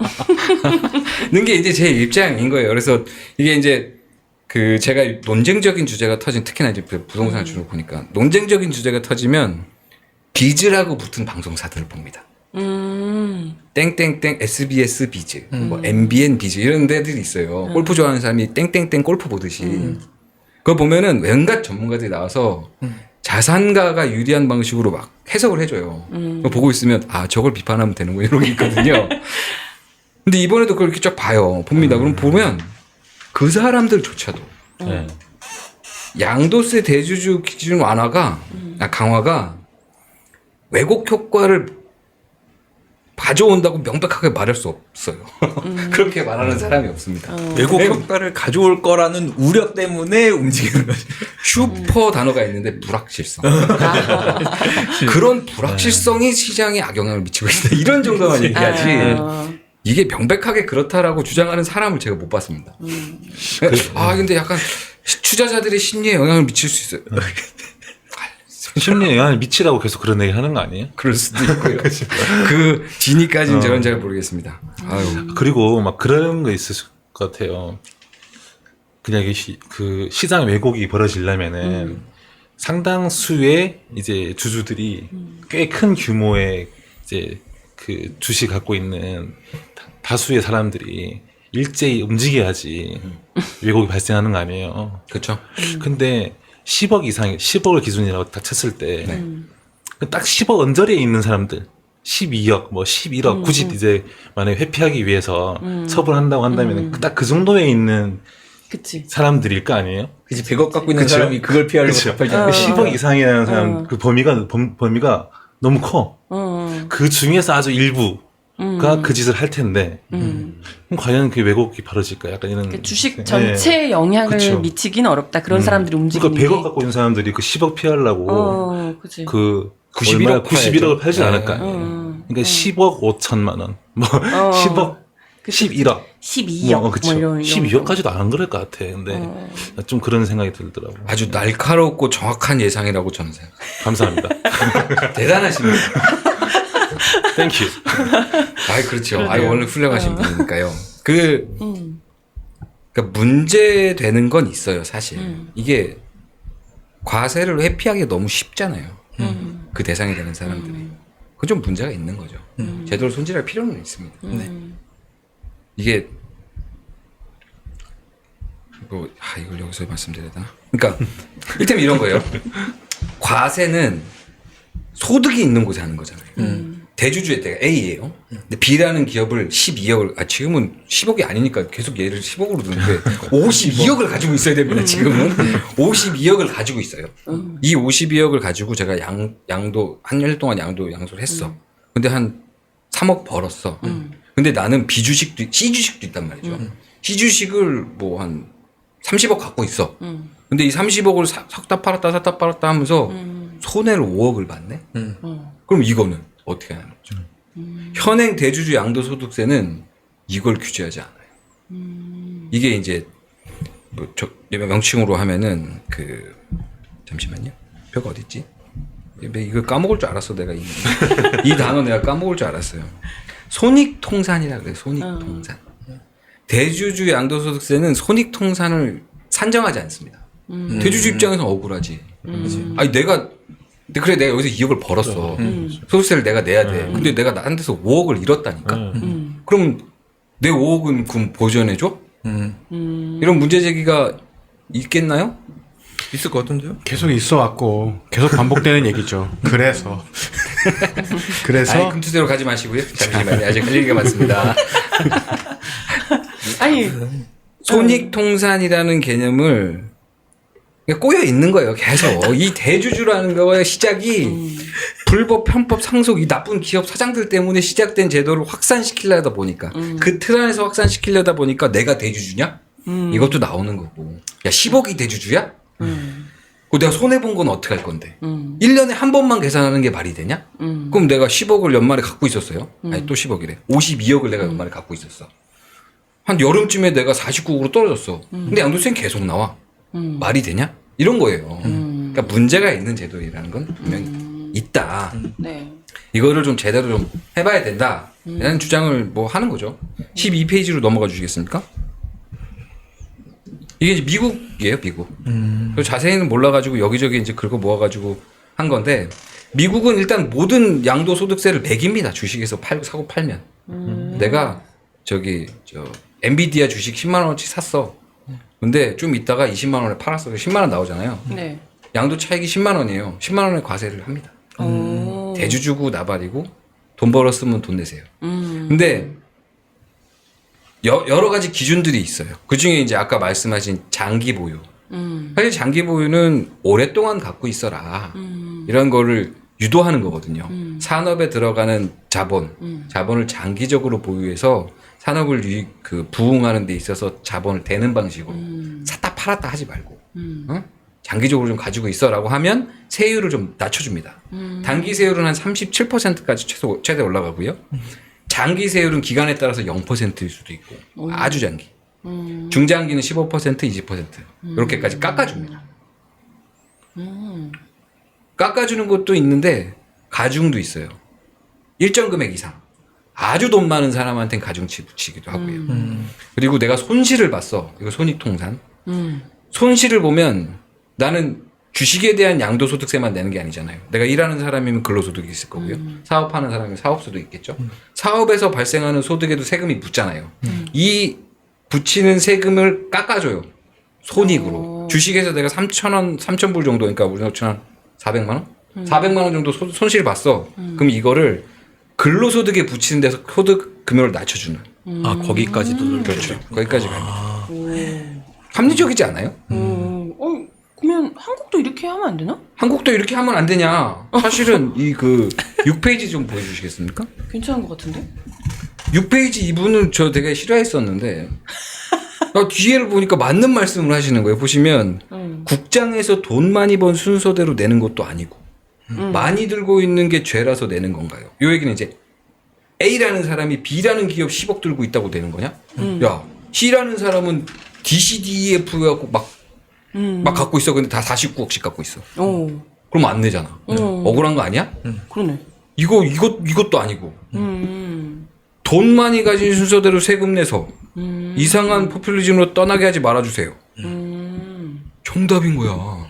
는 게 이제 제 입장인 거예요. 그래서 이게 이제 그 제가 논쟁적인 주제가 터진 특히나 이제 부동산 주로 보니까 논쟁적인 주제가 터지면 비즈라고 붙은 방송사들을 봅니다. 땡땡땡 SBS 비즈, 뭐 MBN 비즈 이런 데들이 있어요. 골프 좋아하는 사람이 땡땡땡 골프 보듯이. 그거 보면은 왠가 전문가들이 나와서 자산가가 유리한 방식으로 막 해석을 해줘요. 그거 보고 있으면 저걸 비판하면 되는구나 이런 게 있거든요. 근데 이번에도 그렇게 쫙 봐요. 봅니다. 그럼 보면 그 사람들조차도 네. 양도세 대주주 기준 강화가 왜곡 효과를 가져온다고 명백하게 말할 수 없어요. 그렇게 말하는 사람이 없습니다. 왜곡 효과를 가져올 거라는 우려 때문에 움직이는 거죠. 슈퍼 단어가 있는데 불확실성. 그런 불확실성이 시장에 악영향을 미치고 있다. 이런 정도만 얘기하지. 이게 명백하게 그렇다라고 주장하는 사람을 제가 못 봤습니다. 근데 약간 투자자들의 심리에 영향을 미칠 수 있어요. 심리에 영향을 미치라고 계속 그런 얘기 하는 거 아니에요? 그럴 수도 있고요. 그 진위까지는 저는 잘 모르겠습니다. 그리고 막 그런 거 있을 것 같아요. 그냥 그 시장 왜곡이 벌어지려면은 상당수의 이제 주주들이 꽤 큰 규모의 이제 그 주식 갖고 있는 다수의 사람들이 일제히 움직여야지 왜곡이 발생하는 거 아니에요. 그렇죠. 근데 10억 이상, 10억을 기준이라고 딱 쳤을 때, 딱 10억 언저리에 있는 사람들, 12억, 뭐 11억, 굳이 이제 만약에 회피하기 위해서 처분한다고 한다면 딱 그 정도에 있는 그치. 사람들일 거 아니에요? 그치, 100억 갖고 있는 그쵸. 사람이 그걸 피하려고 그쵸. 갚아야 10억 이상이라는 사람 그 범위가 너무 커. 그 중에서 아주 일부 그러니까 그 짓을 할 텐데 그럼 과연 그 왜곡이 벌어질까? 약간 이런 그 주식 전체에 영향을 그쵸. 미치긴 어렵다. 그런 사람들이 움직이는 그러니까 100억 게. 갖고 있는 사람들이 그 10억 피하려고 그치. 그 91억 91억을 팔진 네. 않을 거 아니에요. 그러니까 10억 5천만 원, 뭐 10억, 11억, 12억. 그쵸. 뭐 이런 12억까지도 안 그럴 것 같아. 근데 좀 그런 생각이 들더라고. 아주 날카롭고 정확한 예상이라고 저는 생각해요. 감사합니다. 대단하십니다. 땡큐. 아이 그렇죠. 아이 원래 훌륭하신 분이니까요. 그러니까 문제되는 건 있어요, 사실. 이게 과세를 회피하기 너무 쉽잖아요. 그 대상이 되는 사람들이. 그건 좀 문제가 있는 거죠. 제대로 손질할 필요는 있습니다. 네. 이게 이걸 여기서 말씀드려야 되나? 그러니까 이를테면 이런 거예요. 과세는 소득이 있는 곳에 하는 거잖아요. 대주주의 때가 A예요. 근데 B라는 기업을 12억을, 지금은 10억이 아니니까 계속 얘를 10억으로 두는데 52억을 가지고 있어야 됩니다, 지금은. 52억을 가지고 있어요. 이 52억을 가지고 제가 양도, 한 년 동안 양도를 했어. 근데 한 3억 벌었어. 근데 나는 B주식도, C주식도 있단 말이죠. C주식을 뭐 한 30억 갖고 있어. 근데 이 30억을 샀다 팔았다 하면서 손해를 5억을 봤네? 그럼 이거는 어떻게 하는 거죠? 현행 대주주 양도소득세는 이걸 규제하지 않아요. 이게 이제 뭐 명칭으로 하면은 잠시만요. 표가 어딨지? 이거 까먹을 줄 알았어 내가 이 단어 내가 까먹을 줄 알았어요. 손익통산이라 그래요. 손익통산. 대주주 양도소득세는 손익통산을 산정하지 않습니다. 대주주 입장에서 억울하지. 아니 내가 여기서 2억을 벌었어. 소득세를 내가 내야 돼. 근데 내가 나한 데서 5억을 잃었다니까. 그럼 내 5억은 그럼 보전해줘? 이런 문제 제기가 있겠나요? 있을 것 같은데요? 계속 있어 왔고 계속 반복되는 얘기죠. 그래서 아니, 금투대로 가지 마시고요. 잠시만요. 아직 할 얘기가 많습니다. 아니, 손익통산이라는 개념을 꼬여 있는 거예요. 계속 이 대주주라는 거의 시작이 불법, 편법, 상속 이 나쁜 기업 사장들 때문에 시작된 제도를 확산시키려다 보니까 그 틀 안에서 확산시키려다 보니까 내가 대주주냐? 이것도 나오는 거고. 야 10억이 대주주야? 그 내가 손해 본 건 어떻게 할 건데? 1년에 한 번만 계산하는 게 말이 되냐? 그럼 내가 10억을 연말에 갖고 있었어요. 아니 또 10억이래. 52억을 내가 연말에 갖고 있었어. 한 여름쯤에 내가 49억으로 떨어졌어. 근데 양도세는 계속 나와. 말이 되냐? 이런 거예요. 그러니까 문제가 있는 제도라는 건 분명히 있다. 네. 이거를 좀 제대로 좀 해봐야 된다. 라는 주장을 뭐 하는 거죠. 12페이지로 넘어가 주시겠습니까? 이게 이제 미국이에요, 미국. 그리고 자세히는 몰라가지고 여기저기 이제 긁어 모아가지고 한 건데, 미국은 일단 모든 양도소득세를 매깁니다. 주식에서 사고 팔면. 내가 엔비디아 주식 10만원어치 샀어. 근데 좀 있다가 20만원에 팔았어. 10만원 나오잖아요. 네. 양도 차익이 10만원이에요. 10만원의 과세를 합니다. 대주주고 나발이고 돈 벌었으면 돈 내세요. 근데 여러 가지 기준들이 있어요. 그 중에 이제 아까 말씀하신 장기 보유. 사실 장기 보유는 오랫동안 갖고 있어라. 이런 거를 유도하는 거거든요. 산업에 들어가는 자본을 장기적으로 보유해서 산업을 부흥하는 데 있어서 자본을 대는 방식으로 샀다 팔았다 하지 말고 장기적으로 좀 가지고 있어라고 하면 세율을 좀 낮춰줍니다. 단기 세율은 한 37%까지 최대 올라가고요. 장기 세율은 기간에 따라서 0%일 수도 있고 아주 장기. 중장기는 15%, 20% 이렇게까지 깎아줍니다. 깎아주는 것도 있는데 가중도 있어요. 일정 금액 이상. 아주 돈 많은 사람한테는 가중치 붙이기도 하고요. 그리고 내가 손실을 봤어. 이거 손익통산. 손실을 보면 나는 주식에 대한 양도소득세만 내는 게 아니잖아요. 내가 일하는 사람이면 근로소득이 있을 거고요. 사업하는 사람이면 사업소득이 있겠죠. 사업에서 발생하는 소득에도 세금이 붙잖아요. 이 붙이는 세금을 깎아줘요. 손익으로. 주식에서 내가 3,000불 정도, 그러니까 우리나라 한 400만 원? 400만 원 정도 손실을 봤어. 그럼 이거를 근로소득에 붙이는 데서 소득 금액을 낮춰주는. 거기까지도. 그렇죠. 거기까지 갑니다. 합리적이지 않아요? 그러면 한국도 이렇게 하면 안 되나? 한국도 이렇게 하면 안 되냐? 사실은 6페이지 좀 보여주시겠습니까? 괜찮은 것 같은데? 6페이지 이분은 저 되게 싫어했었는데 뒤에를 보니까 맞는 말씀을 하시는 거예요. 보시면 국장에서 돈 많이 번 순서대로 내는 것도 아니고 많이 들고 있는 게 죄라서 내는 건가요? 요 얘기는 이제 A라는 사람이 B라는 기업 10억 들고 있다고 되는 거냐? 야, C라는 사람은 DCDF 갖고 막 갖고 있어. 근데 다 49억씩 갖고 있어. 그럼 안 내잖아. 억울한 거 아니야? 그러네. 이것도 아니고. 돈 많이 가진 순서대로 세금 내서 이상한 포퓰리즘으로 떠나게 하지 말아주세요. 정답인 거야.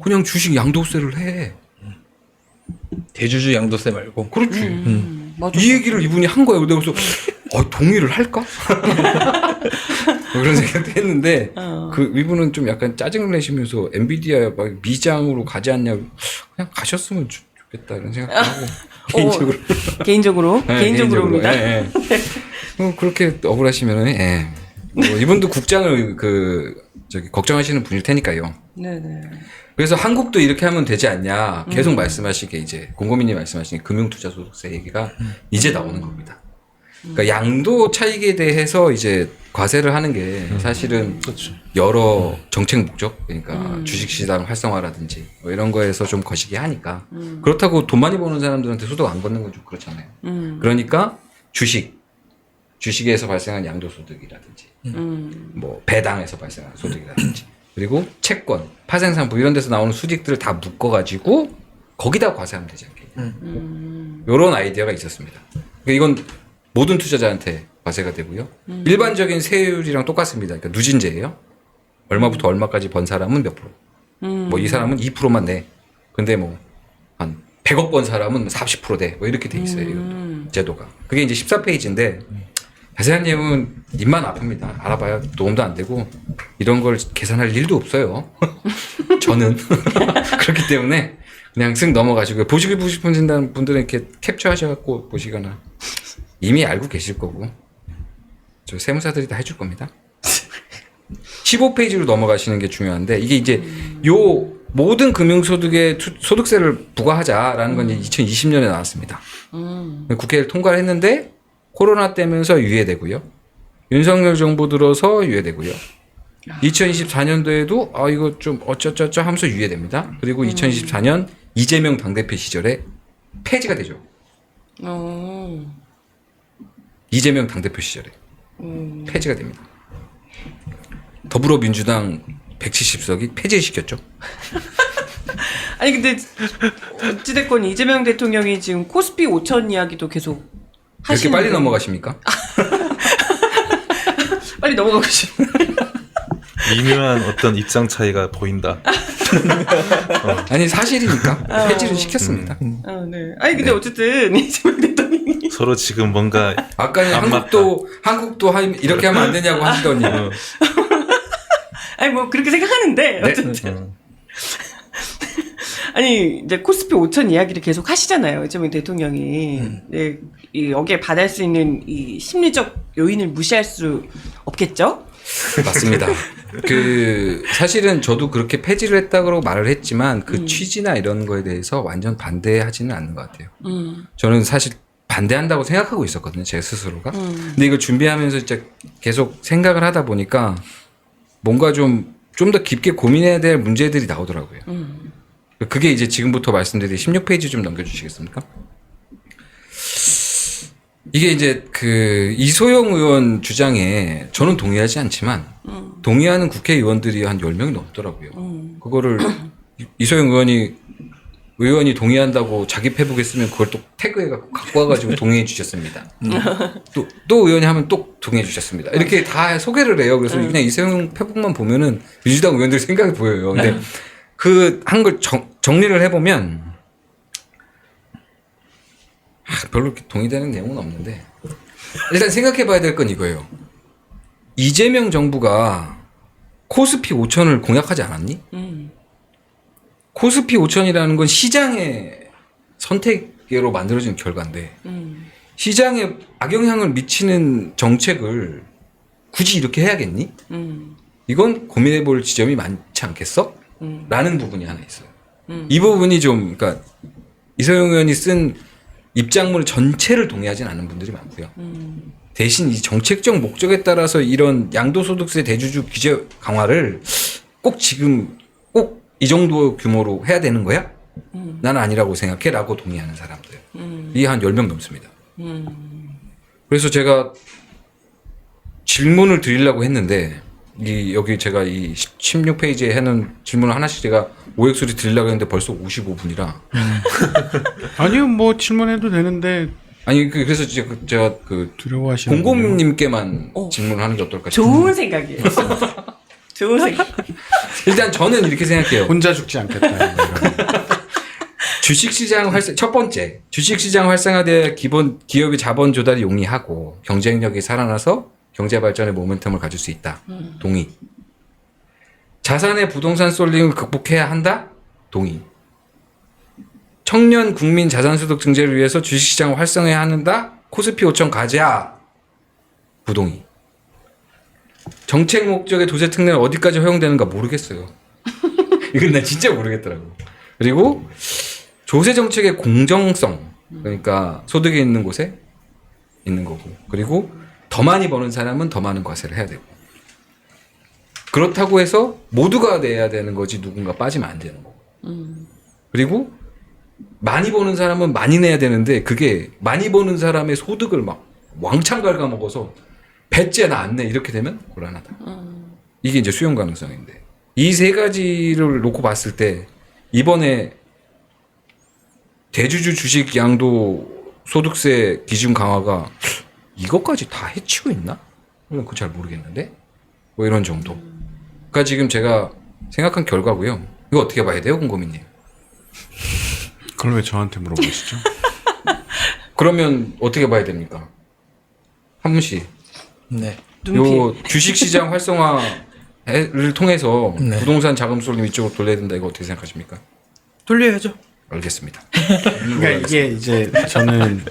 그냥 주식 양도세를 해. 대주주 양도세 말고. 그렇지. 맞아. 이 얘기를 이분이 한 거예요. 그래서 동의를 할까? 그런 생각도 했는데 그 이분은 좀 약간 짜증을 내시면서 엔비디아 막 미장으로 가지 않냐고 그냥 가셨으면 좋겠다 이런 생각도 하고 개인적으로 개인적으로? 개인적으로입니다. 예. 그렇게 억울하시면은 뭐 이분도 국장을 걱정하시는 분일 테니까요. 네네. 그래서 한국도 이렇게 하면 되지 않냐 계속 말씀하시게 이제 곰곰이님 말씀하신 금융투자소득세 얘기가 이제 나오는 겁니다. 그러니까 양도 차익에 대해서 이제 과세를 하는 게 사실은 그렇죠. 여러 정책 목적 그러니까 주식시장 활성화라든지 뭐 이런 거에서 좀 거시기 하니까 그렇다고 돈 많이 버는 사람들한테 소득 안 걷는 건 좀 그렇잖아요. 그러니까 주식에서 발생한 양도소득이라든지 뭐 배당에서 발생한 소득이라든지 그리고 채권, 파생상품 이런 데서 나오는 수익들을 다 묶어가지고 거기다 과세하면 되지 않겠냐. 이런 아이디어가 있었습니다. 그러니까 이건 모든 투자자한테 과세가 되고요. 일반적인 세율이랑 똑같습니다. 그러니까 누진제예요. 얼마부터 얼마까지 번 사람은 몇 프로. 뭐 이 사람은 2%만 내. 근데 뭐 한 100억 번 사람은 40% 돼. 뭐 이렇게 돼 있어요. 이 제도가. 그게 이제 14페이지인데 자세한 내용은 입만 아픕니다. 알아봐야 도움도 안 되고 이런 걸 계산할 일도 없어요. 저는 그렇기 때문에 그냥 쓱 넘어가시고 보시고 싶으신 분들은 이렇게 캡처하셔갖고 보시거나 이미 알고 계실 거고 저 세무사들이 다 해줄 겁니다. 15페이지로 넘어가시는 게 중요한데 이게 이제 요 모든 금융소득에 소득세를 부과하자라는 건 이제 2020년에 나왔습니다. 국회를 통과를 했는데 코로나 때면서 유예되고요. 윤석열 정부 들어서 유예되고요. 2024년도에도 이거 좀 어쩌쩌쩌 하면서 유예됩니다. 그리고 2024년 이재명 당대표 시절에 폐지가 되죠. 이재명 당대표 시절에 폐지가 됩니다. 더불어민주당 170석이 폐지시켰죠. 아니 근데 어찌됐건 이재명 대통령이 지금 코스피 5천 이야기도 계속 그렇게 하시는데 빨리 넘어가십니까? 빨리 넘어가고 싶어요. 미묘한 어떤 입장 차이가 보인다. 아니 사실이니까 폐지를 시켰습니다. 네. 아니 근데 어쨌든 이재명 대통령이 서로 지금 뭔가 아까 안 한국도 이렇게 하면 안 되냐고 하시더니 아니 뭐 그렇게 생각하는데 어쨌든 아니 이제 코스피 5천 이야기를 계속 하시잖아요. 이재명 대통령이 네, 여기에 받을 수 있는 이 심리적 요인을 무시할 수 없겠죠? 맞습니다. 사실은 저도 그렇게 폐지를 했다고 말을 했지만 그 취지나 이런 거에 대해서 완전 반대하지는 않는 것 같아요. 저는 사실 반대한다고 생각하고 있었거든요. 제 스스로가. 근데 이걸 준비하면서 진짜 계속 생각을 하다 보니까 뭔가 좀 더 깊게 고민해야 될 문제들이 나오더라고요. 그게 이제 지금부터 말씀드린 16페이지 좀 넘겨주시겠습니까? 이게 이제 이소영 의원 주장에 저는 동의하지 않지만 동의하는 국회의원들이 한 10명이 넘더라고요. 그거를 이소영 의원이 동의한다고 자기 페북에 쓰면 그걸 또 태그해갖고 갖고 와가지고 동의해 주셨습니다. 또 의원이 하면 또 동의해 주셨습니다. 이렇게 다 소개를 해요. 그래서 그냥 이소영 페북만 보면은 민주당 의원들 생각이 보여요. 근데 한 걸 정리를 해보면 별로 이렇게 동의되는 내용은 없는데 일단 생각해봐야 될 건 이거예요. 이재명 정부가 코스피 5천을 공약하지 않았니? 코스피 5천이라는 건 시장의 선택으로 만들어진 결과인데 시장에 악영향을 미치는 정책을 굳이 이렇게 해야겠니? 이건 고민해볼 지점이 많지 않겠어? 라는 부분이 하나 있어요. 이 부분이 좀 그러니까 이소영 의원이 쓴 입장문 전체를 동의하진 않는 분들이 많고요. 대신 이 정책적 목적에 따라서 이런 양도소득세 대주주 규제 강화를 꼭 지금 꼭 이 정도 규모로 해야 되는 거야? 나는 아니라고 생각해 라고 동의하는 사람들. 이게 한 10명 넘습니다. 그래서 제가 질문을 드리려고 했는데 여기 제가 이 16페이지에 해놓은 질문을 하나씩 제가 오역소리 드리려고 했는데 벌써 55분이라 아니요, 뭐 질문해도 되는데 아니 그래서 제가 그 두려워하시는 공공님께만 질문을 하는 게 어떨까 싶어요. 좋은 생각이에요. 좋은 생각. 일단 저는 이렇게 생각해요. 혼자 죽지 않겠다. 이런. 주식시장 첫 번째, 주식시장 활성화돼 기업의 자본 조달이 용이하고 경쟁력이 살아나서 경제 발전의 모멘텀을 가질 수 있다. 동의. 자산의 부동산 쏠림을 극복해야 한다. 동의. 청년 국민 자산소득 증대를 위해서 주식시장을 활성화해야 한다. 코스피 5천 가자. 부동의. 정책 목적의 도세 특례는 어디까지 허용되는가 모르겠어요. 이건 나 진짜 모르겠더라고. 그리고 조세 정책의 공정성, 그러니까 소득이 있는 곳에 있는 거고, 그리고 더 많이 버는 사람은 더 많은 과세를 해야 되고, 그렇다고 해서 모두가 내야 되는 거지 누군가 빠지면 안 되는 거고, 그리고 많이 버는 사람은 많이 내야 되는데 그게 많이 버는 사람의 소득을 막 왕창 갉아먹어서 배째 나 안 내 이렇게 되면 곤란하다. 이게 이제 수용 가능성인데 이 세 가지를 놓고 봤을 때 이번에 대주주 주식 양도 소득세 기준 강화가 이것까지 다 해치고 있나? 그건 잘 모르겠는데 뭐 이런 정도가 지금 제가 생각한 결과고요. 이거 어떻게 봐야 돼요, 공고민님? 그걸 왜 저한테 물어보시죠? 그러면 어떻게 봐야 됩니까? 한문 씨. 네. 요 주식시장 활성화를 통해서 네. 부동산 자금 쏠림 이쪽으로 돌려야 된다. 이거 어떻게 생각하십니까? 돌려야죠. 알겠습니다. 그러니까 이게 이제 저는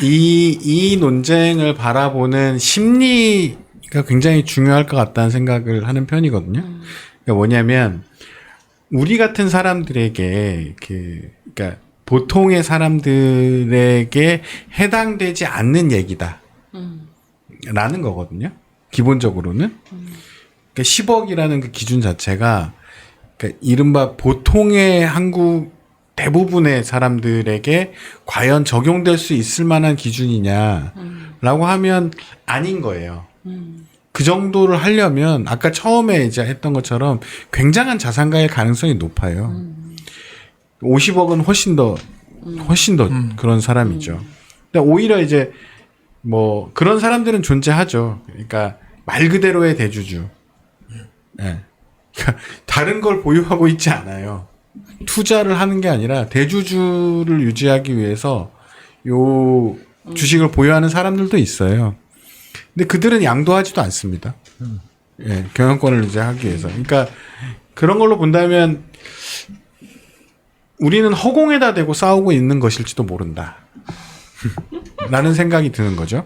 이 논쟁을 바라보는 심리가 굉장히 중요할 것 같다는 생각을 하는 편이거든요. 그러니까 뭐냐면 우리 같은 사람들에게 그러니까 보통의 사람들에게 해당되지 않는 얘기다. 라는 거거든요. 기본적으로는. 그러니까 10억이라는 그 기준 자체가 그러니까 이른바 보통의 한국 대부분의 사람들에게 과연 적용될 수 있을 만한 기준이냐라고 하면 아닌 거예요. 그 정도를 하려면 아까 처음에 이제 했던 것처럼 굉장한 자산가의 가능성이 높아요. 50억은 훨씬 더 그런 사람이죠. 근데 오히려 이제 뭐 그런 사람들은 존재하죠. 그러니까 말 그대로의 대주주. 네. 그러니까 다른 걸 보유하고 있지 않아요. 투자를 하는 게 아니라 대주주를 유지하기 위해서 요 주식을 보유하는 사람들도 있어요. 근데 그들은 양도하지도 않습니다. 예, 경영권을 이제 하기 위해서. 그러니까 그런 걸로 본다면 우리는 허공에다 대고 싸우고 있는 것일지도 모른다. 라는 생각이 드는 거죠.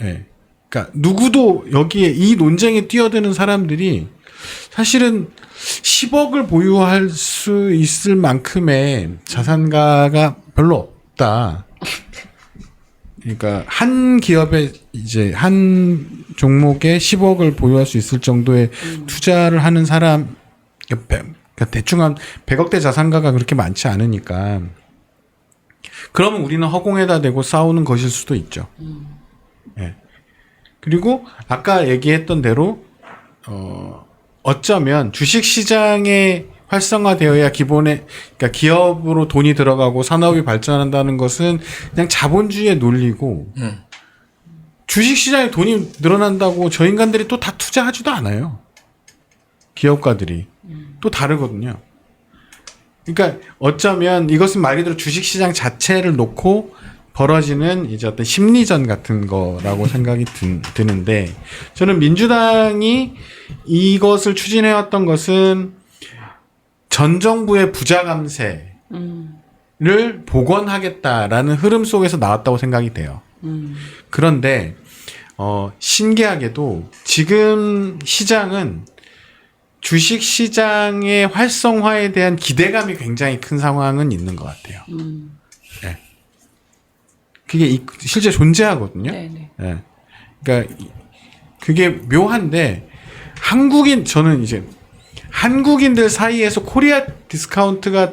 예. 그러니까 누구도 여기에 이 논쟁에 뛰어드는 사람들이 사실은 10억을 보유할 수 있을 만큼의 자산가가 별로 없다. 그러니까 한 기업에 이제 한 종목에 10억을 보유할 수 있을 정도의 투자를 하는 사람, 그러니까 대충 한 100억대 자산가가 그렇게 많지 않으니까. 그러면 우리는 허공에다 대고 싸우는 것일 수도 있죠. 예. 그리고 아까 얘기했던 대로 어쩌면 주식 시장에 활성화되어야 그러니까 기업으로 돈이 들어가고 산업이 발전한다는 것은 그냥 자본주의의 논리고 주식 시장에 돈이 늘어난다고 저 인간들이 또 다 투자하지도 않아요. 기업가들이 또 다르거든요. 그러니까 어쩌면 이것은 말 그대로 주식시장 자체를 놓고 벌어지는 이제 어떤 심리전 같은 거라고 생각이 드는데 저는 민주당이 이것을 추진해왔던 것은 전 정부의 부자 감세를 복원하겠다라는 흐름 속에서 나왔다고 생각이 돼요. 그런데 신기하게도 지금 시장은 주식 시장의 활성화에 대한 기대감이 굉장히 큰 상황은 있는 것 같아요. 네. 그게 실제 존재하거든요. 네네. 예. 그러니까 그게 묘한데 저는 이제 한국인들 사이에서 코리아 디스카운트가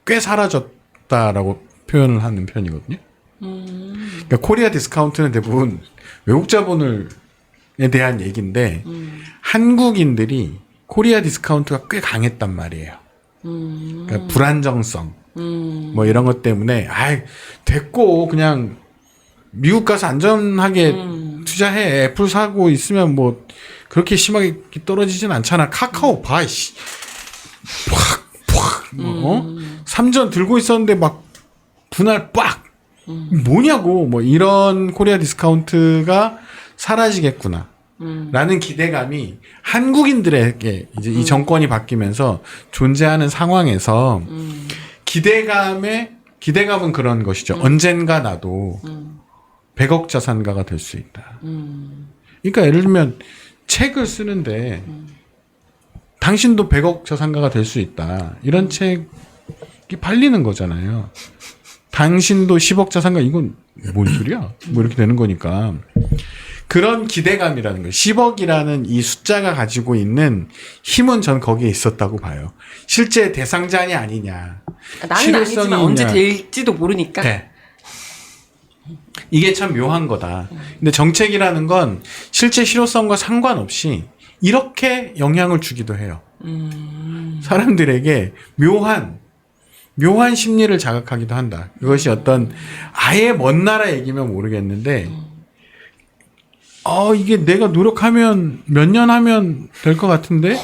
꽤 사라졌다라고 표현을 하는 편이거든요. 그러니까 코리아 디스카운트는 대부분 외국 자본에 대한 얘기인데 한국인들이 코리아 디스카운트가 꽤 강했단 말이에요. 그러니까 불안정성 뭐 이런 것 때문에 됐고 그냥 미국 가서 안전하게 투자해. 애플 사고 있으면 뭐 그렇게 심하게 뭐떨어지진 않잖아. 카카오 봐, 씨. 삼전 들고 있었는데 막 분할 빡. 뭐냐고. 뭐 이런 코리아 디스카운트가 사라지겠구나. 라는 기대감이 한국인들에게 이제 이 정권이 바뀌면서 존재하는 상황에서 기대감은 그런 것이죠. 언젠가 나도 100억 자산가가 될 수 있다. 그러니까 예를 들면 책을 쓰는데 당신도 100억 자산가가 될 수 있다. 이런 책이 팔리는 거잖아요. 당신도 10억 자산가 이건 뭔 소리야? 뭐 이렇게 되는 거니까. 그런 기대감이라는 거예요. 10억이라는 이 숫자가 가지고 있는 힘은 전 거기에 있었다고 봐요. 실제 대상자냐 아니냐. 나는 아니지만 언제 될지도 모르니까. 네. 이게 참 묘한 거다. 근데 정책이라는 건 실제 실효성과 상관없이 이렇게 영향을 주기도 해요. 사람들에게 묘한 심리를 자극하기도 한다. 그것이 어떤 아예 먼 나라 얘기면 모르겠는데 이게 내가 노력하면 몇 년 하면 될 것 같은데?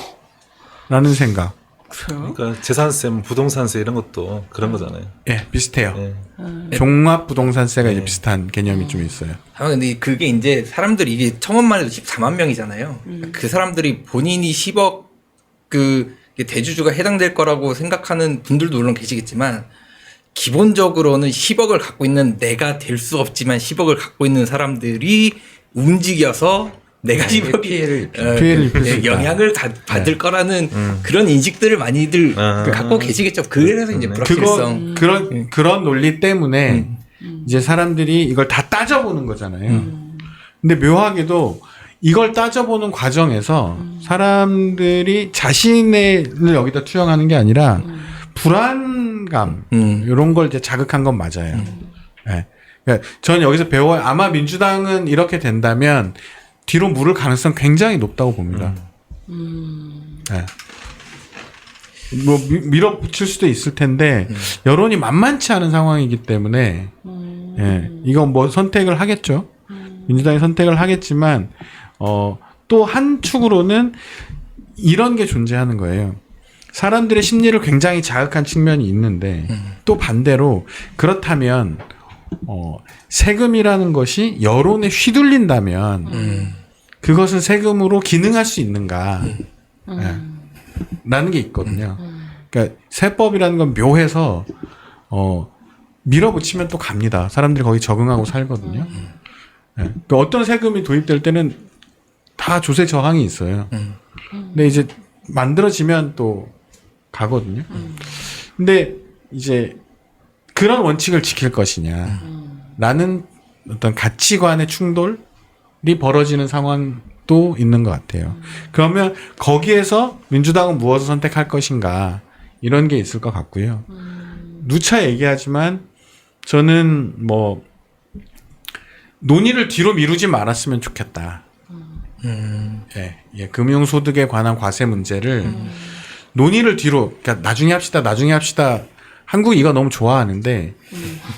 라는 생각. 그러니까 재산세, 부동산세 이런 것도 그런 거잖아요. 예, 비슷해요. 네. 종합부동산세가 이제 비슷한 개념이 좀 있어요. 근데 그게 이제 사람들이 이게 처음만 해도 14만 명이잖아요. 그 사람들이 본인이 10억 대주주가 해당될 거라고 생각하는 분들도 물론 계시겠지만 기본적으로는 10억을 갖고 있는 내가 될 수 없지만 10억을 갖고 있는 사람들이 움직여서 내가 10억이 피해를 입힐 수 있다. 영향을 받을 거라는 그런 인식들을 많이들 갖고 계시겠죠. 그래서 이제 불확실성. 그런 논리 때문에 이제 사람들이 이걸 다 따져보는 거잖아요. 근데 묘하게도 이걸 따져보는 과정에서 사람들이 자신을 여기다 투영하는 게 아니라 불안감 이런 걸 이제 자극한 건 맞아요. 네. 그러니까 저는 여기서 배워요. 아마 민주당은 이렇게 된다면 뒤로 물을 가능성 굉장히 높다고 봅니다. 네. 뭐 밀어붙일 수도 있을 텐데 여론이 만만치 않은 상황이기 때문에 예, 이건 뭐 선택을 하겠죠. 민주당이 선택을 하겠지만 또 한 축으로는 이런 게 존재하는 거예요. 사람들의 심리를 굉장히 자극한 측면이 있는데 또 반대로 그렇다면 세금이라는 것이 여론에 휘둘린다면 그것은 세금으로 기능할 수 있는가 예, 라는 게 있거든요. 그러니까 세법이라는 건 묘해서 밀어붙이면 또 갑니다. 사람들이 거기 적응하고 살거든요. 예, 그러니까 어떤 세금이 도입될 때는 다 조세 저항이 있어요. 근데 이제 만들어지면 또 가거든요. 근데 이제 그런 원칙을 지킬 것이냐 라는 어떤 가치관의 충돌이 벌어지는 상황도 있는 것 같아요. 그러면 거기에서 민주당은 무엇을 선택할 것인가 이런 게 있을 것 같고요. 누차 얘기하지만 저는 뭐 논의를 뒤로 미루지 말았으면 좋겠다. 예, 금융소득에 관한 과세 문제를 논의를 뒤로, 그러니까 나중에 합시다. 한국이 이거 너무 좋아하는데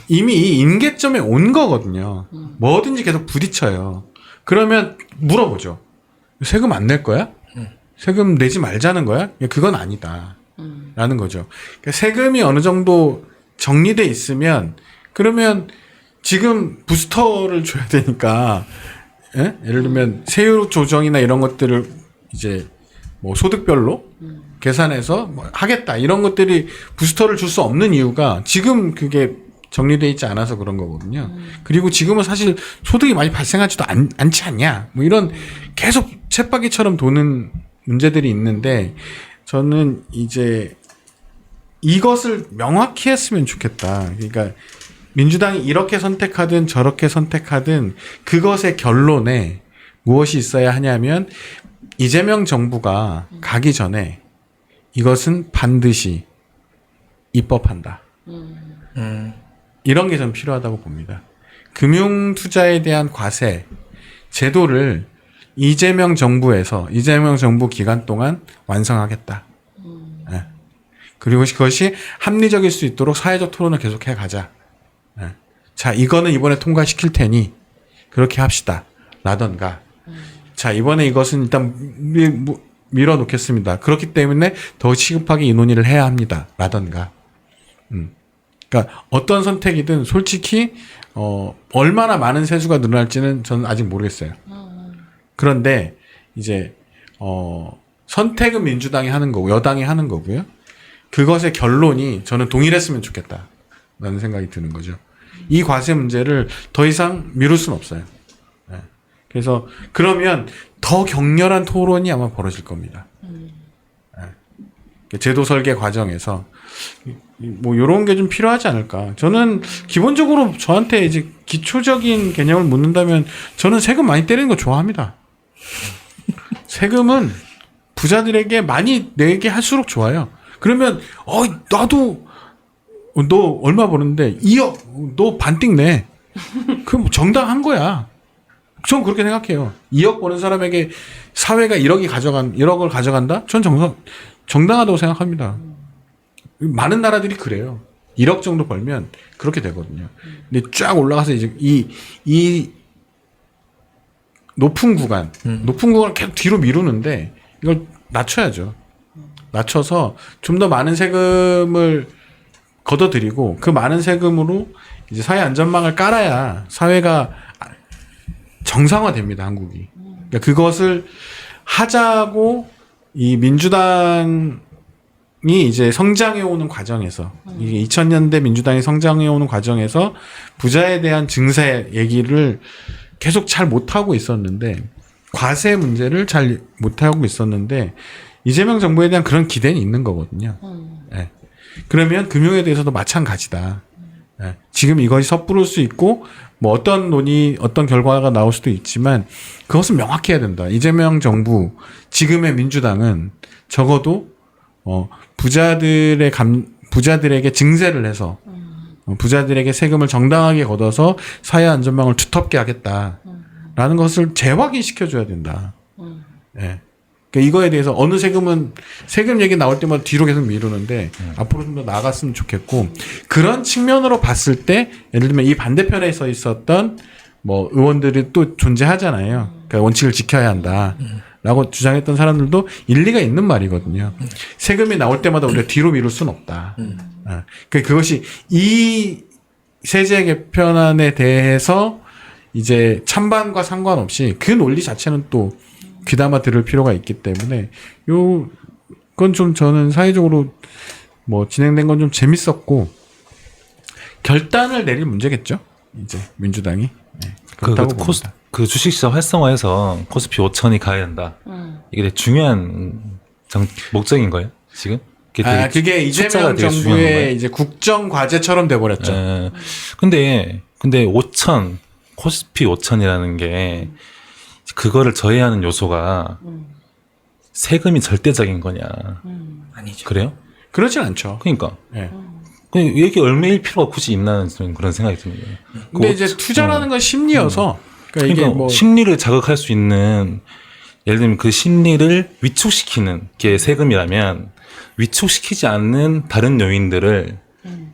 이미 이 임계점에 온 거거든요. 뭐든지 계속 부딪혀요. 그러면 물어보죠. 세금 안 낼 거야? 세금 내지 말자는 거야? 그건 아니다. 라는 거죠. 그러니까 세금이 어느 정도 정리돼 있으면 그러면 지금 부스터를 줘야 되니까 예? 예를 들면 세율 조정이나 이런 것들을 이제 뭐 소득별로 계산해서 뭐 하겠다 이런 것들이 부스터를 줄 수 없는 이유가 지금 그게 정리돼 있지 않아서 그런 거거든요. 그리고 지금은 사실 소득이 많이 발생하지도 않지 않냐 뭐 이런 계속 쳇바퀴처럼 도는 문제들이 있는데 저는 이제 이것을 명확히 했으면 좋겠다. 그러니까 민주당이 이렇게 선택하든 저렇게 선택하든 그것의 결론에 무엇이 있어야 하냐면 이재명 정부가 가기 전에 이것은 반드시 입법한다. 이런 게 좀 필요하다고 봅니다. 금융 투자에 대한 과세 제도를 이재명 정부에서 이재명 정부 기간 동안 완성하겠다. 예. 그리고 그것이 합리적일 수 있도록 사회적 토론을 계속해 가자. 예. 자, 이거는 이번에 통과시킬 테니 그렇게 합시다. 라던가. 자, 이번에 이것은 일단 밀어놓겠습니다. 그렇기 때문에 더 시급하게 이 논의를 해야 합니다. 라던가. 그러니까 어떤 선택이든 솔직히 얼마나 많은 세수가 늘어날지는 저는 아직 모르겠어요. 그런데 이제 선택은 민주당이 하는 거고 여당이 하는 거고요. 그것의 결론이 저는 동일했으면 좋겠다라는 생각이 드는 거죠. 이 과세 문제를 더 이상 미룰 수는 없어요. 네. 그래서 그러면 더 격렬한 토론이 아마 벌어질 겁니다. 네. 제도 설계 과정에서 뭐 이런 게 좀 필요하지 않을까. 저는 기본적으로 저한테 이제 기초적인 개념을 묻는다면 저는 세금 많이 때리는 거 좋아합니다. 세금은 부자들에게 많이 내게 할수록 좋아요. 그러면 나도 너 얼마 버는데 2억 너 반띵 내. 그럼 정당한 거야. 전 그렇게 생각해요. 2억 버는 사람에게 사회가 1억을 가져간다? 전 정당하다고 생각합니다. 많은 나라들이 그래요. 1억 정도 벌면 그렇게 되거든요. 근데 쫙 올라가서 이제 이 높은 구간을 계속 뒤로 미루는데 이걸 낮춰야죠. 낮춰서 좀 더 많은 세금을 걷어들이고 그 많은 세금으로 이제 사회 안전망을 깔아야 사회가 정상화됩니다, 한국이. 그러니까 그것을 하자고 이 민주당이 이제 성장해 오는 과정에서 이게 2000년대 민주당이 성장해 오는 과정에서 부자에 대한 증세 얘기를 계속 잘 못하고 있었는데 과세 문제를 잘 못하고 있었는데 이재명 정부에 대한 그런 기대는 있는 거거든요. 네. 그러면 금융에 대해서도 마찬가지다. 네. 지금 이것이 섣부를 수 있고 뭐 어떤 결과가 나올 수도 있지만 그것은 명확히 해야 된다. 이재명 정부 지금의 민주당은 적어도 부자들에게 증세를 해서 부자들에게 세금을 정당하게 걷어서 사회 안전망을 두텁게 하겠다라는 것을 재확인시켜줘야 된다. 네. 그러니까 이거에 대해서 어느 세금 얘기 나올 때마다 뒤로 계속 미루는데 앞으로 좀 더 나아갔으면 좋겠고 그런 측면으로 봤을 때 예를 들면 이 반대편에 서 있었던 뭐 의원들이 또 존재하잖아요. 그러니까 원칙을 지켜야 한다라고 주장했던 사람들도 일리가 있는 말이거든요. 세금이 나올 때마다 우리가 뒤로 미룰 수는 없다. 그것이 이 세제 개편안에 대해서 이제 찬반과 상관없이 그 논리 자체는 또 귀담아 들을 필요가 있기 때문에 그건 좀 저는 사회적으로 뭐 진행된 건 좀 재밌었고 결단을 내릴 문제겠죠. 이제 민주당이 그렇다고 봅니다. 그 주식시장 활성화해서 코스피 5천이 가야 된다. 이게 되게 중요한 목적인 거예요, 지금? 그게 이재명 정부의 이제 국정 과제처럼 돼버렸죠. 근데 5천 코스피 5천이라는 게 그거를 저해하는 요소가 세금이 절대적인 거냐? 아니죠. 그래요? 그렇진 않죠. 그러니까. 네. 이게 얼마일 필요가 굳이 있나는 그런 생각이 듭니다. 근데 이제 투자라는 건 심리여서 그러니까 이게 뭐 심리를 자극할 수 있는 예를 들면 그 심리를 위축시키는 게 세금이라면 위축시키지 않는 다른 요인들을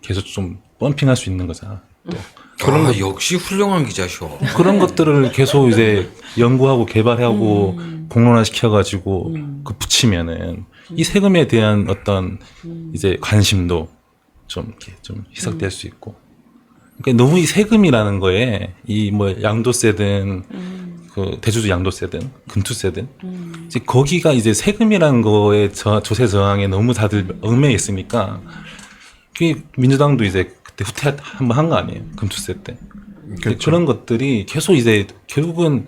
계속 좀 펌핑할 수 있는 거잖아. 또. 역시 훌륭한 기자셔. 그런 것들을 계속 이제 연구하고 개발하고 공론화시켜가지고 그 붙이면은 이 세금에 대한 어떤 이제 관심도 좀 이렇게 좀 희석될 수 있고. 그러니까 너무 이 세금이라는 거에 이 뭐 양도세든 그 대주주 양도세든 금투세든 이제 거기가 이제 세금이라는 거에 조세 저항에 너무 다들 얽매여 있으니까 그 민주당도 이제 그때 후퇴 한번 한 거 아니에요? 금투세 때. 그렇죠. 그런 것들이 계속 이제 결국은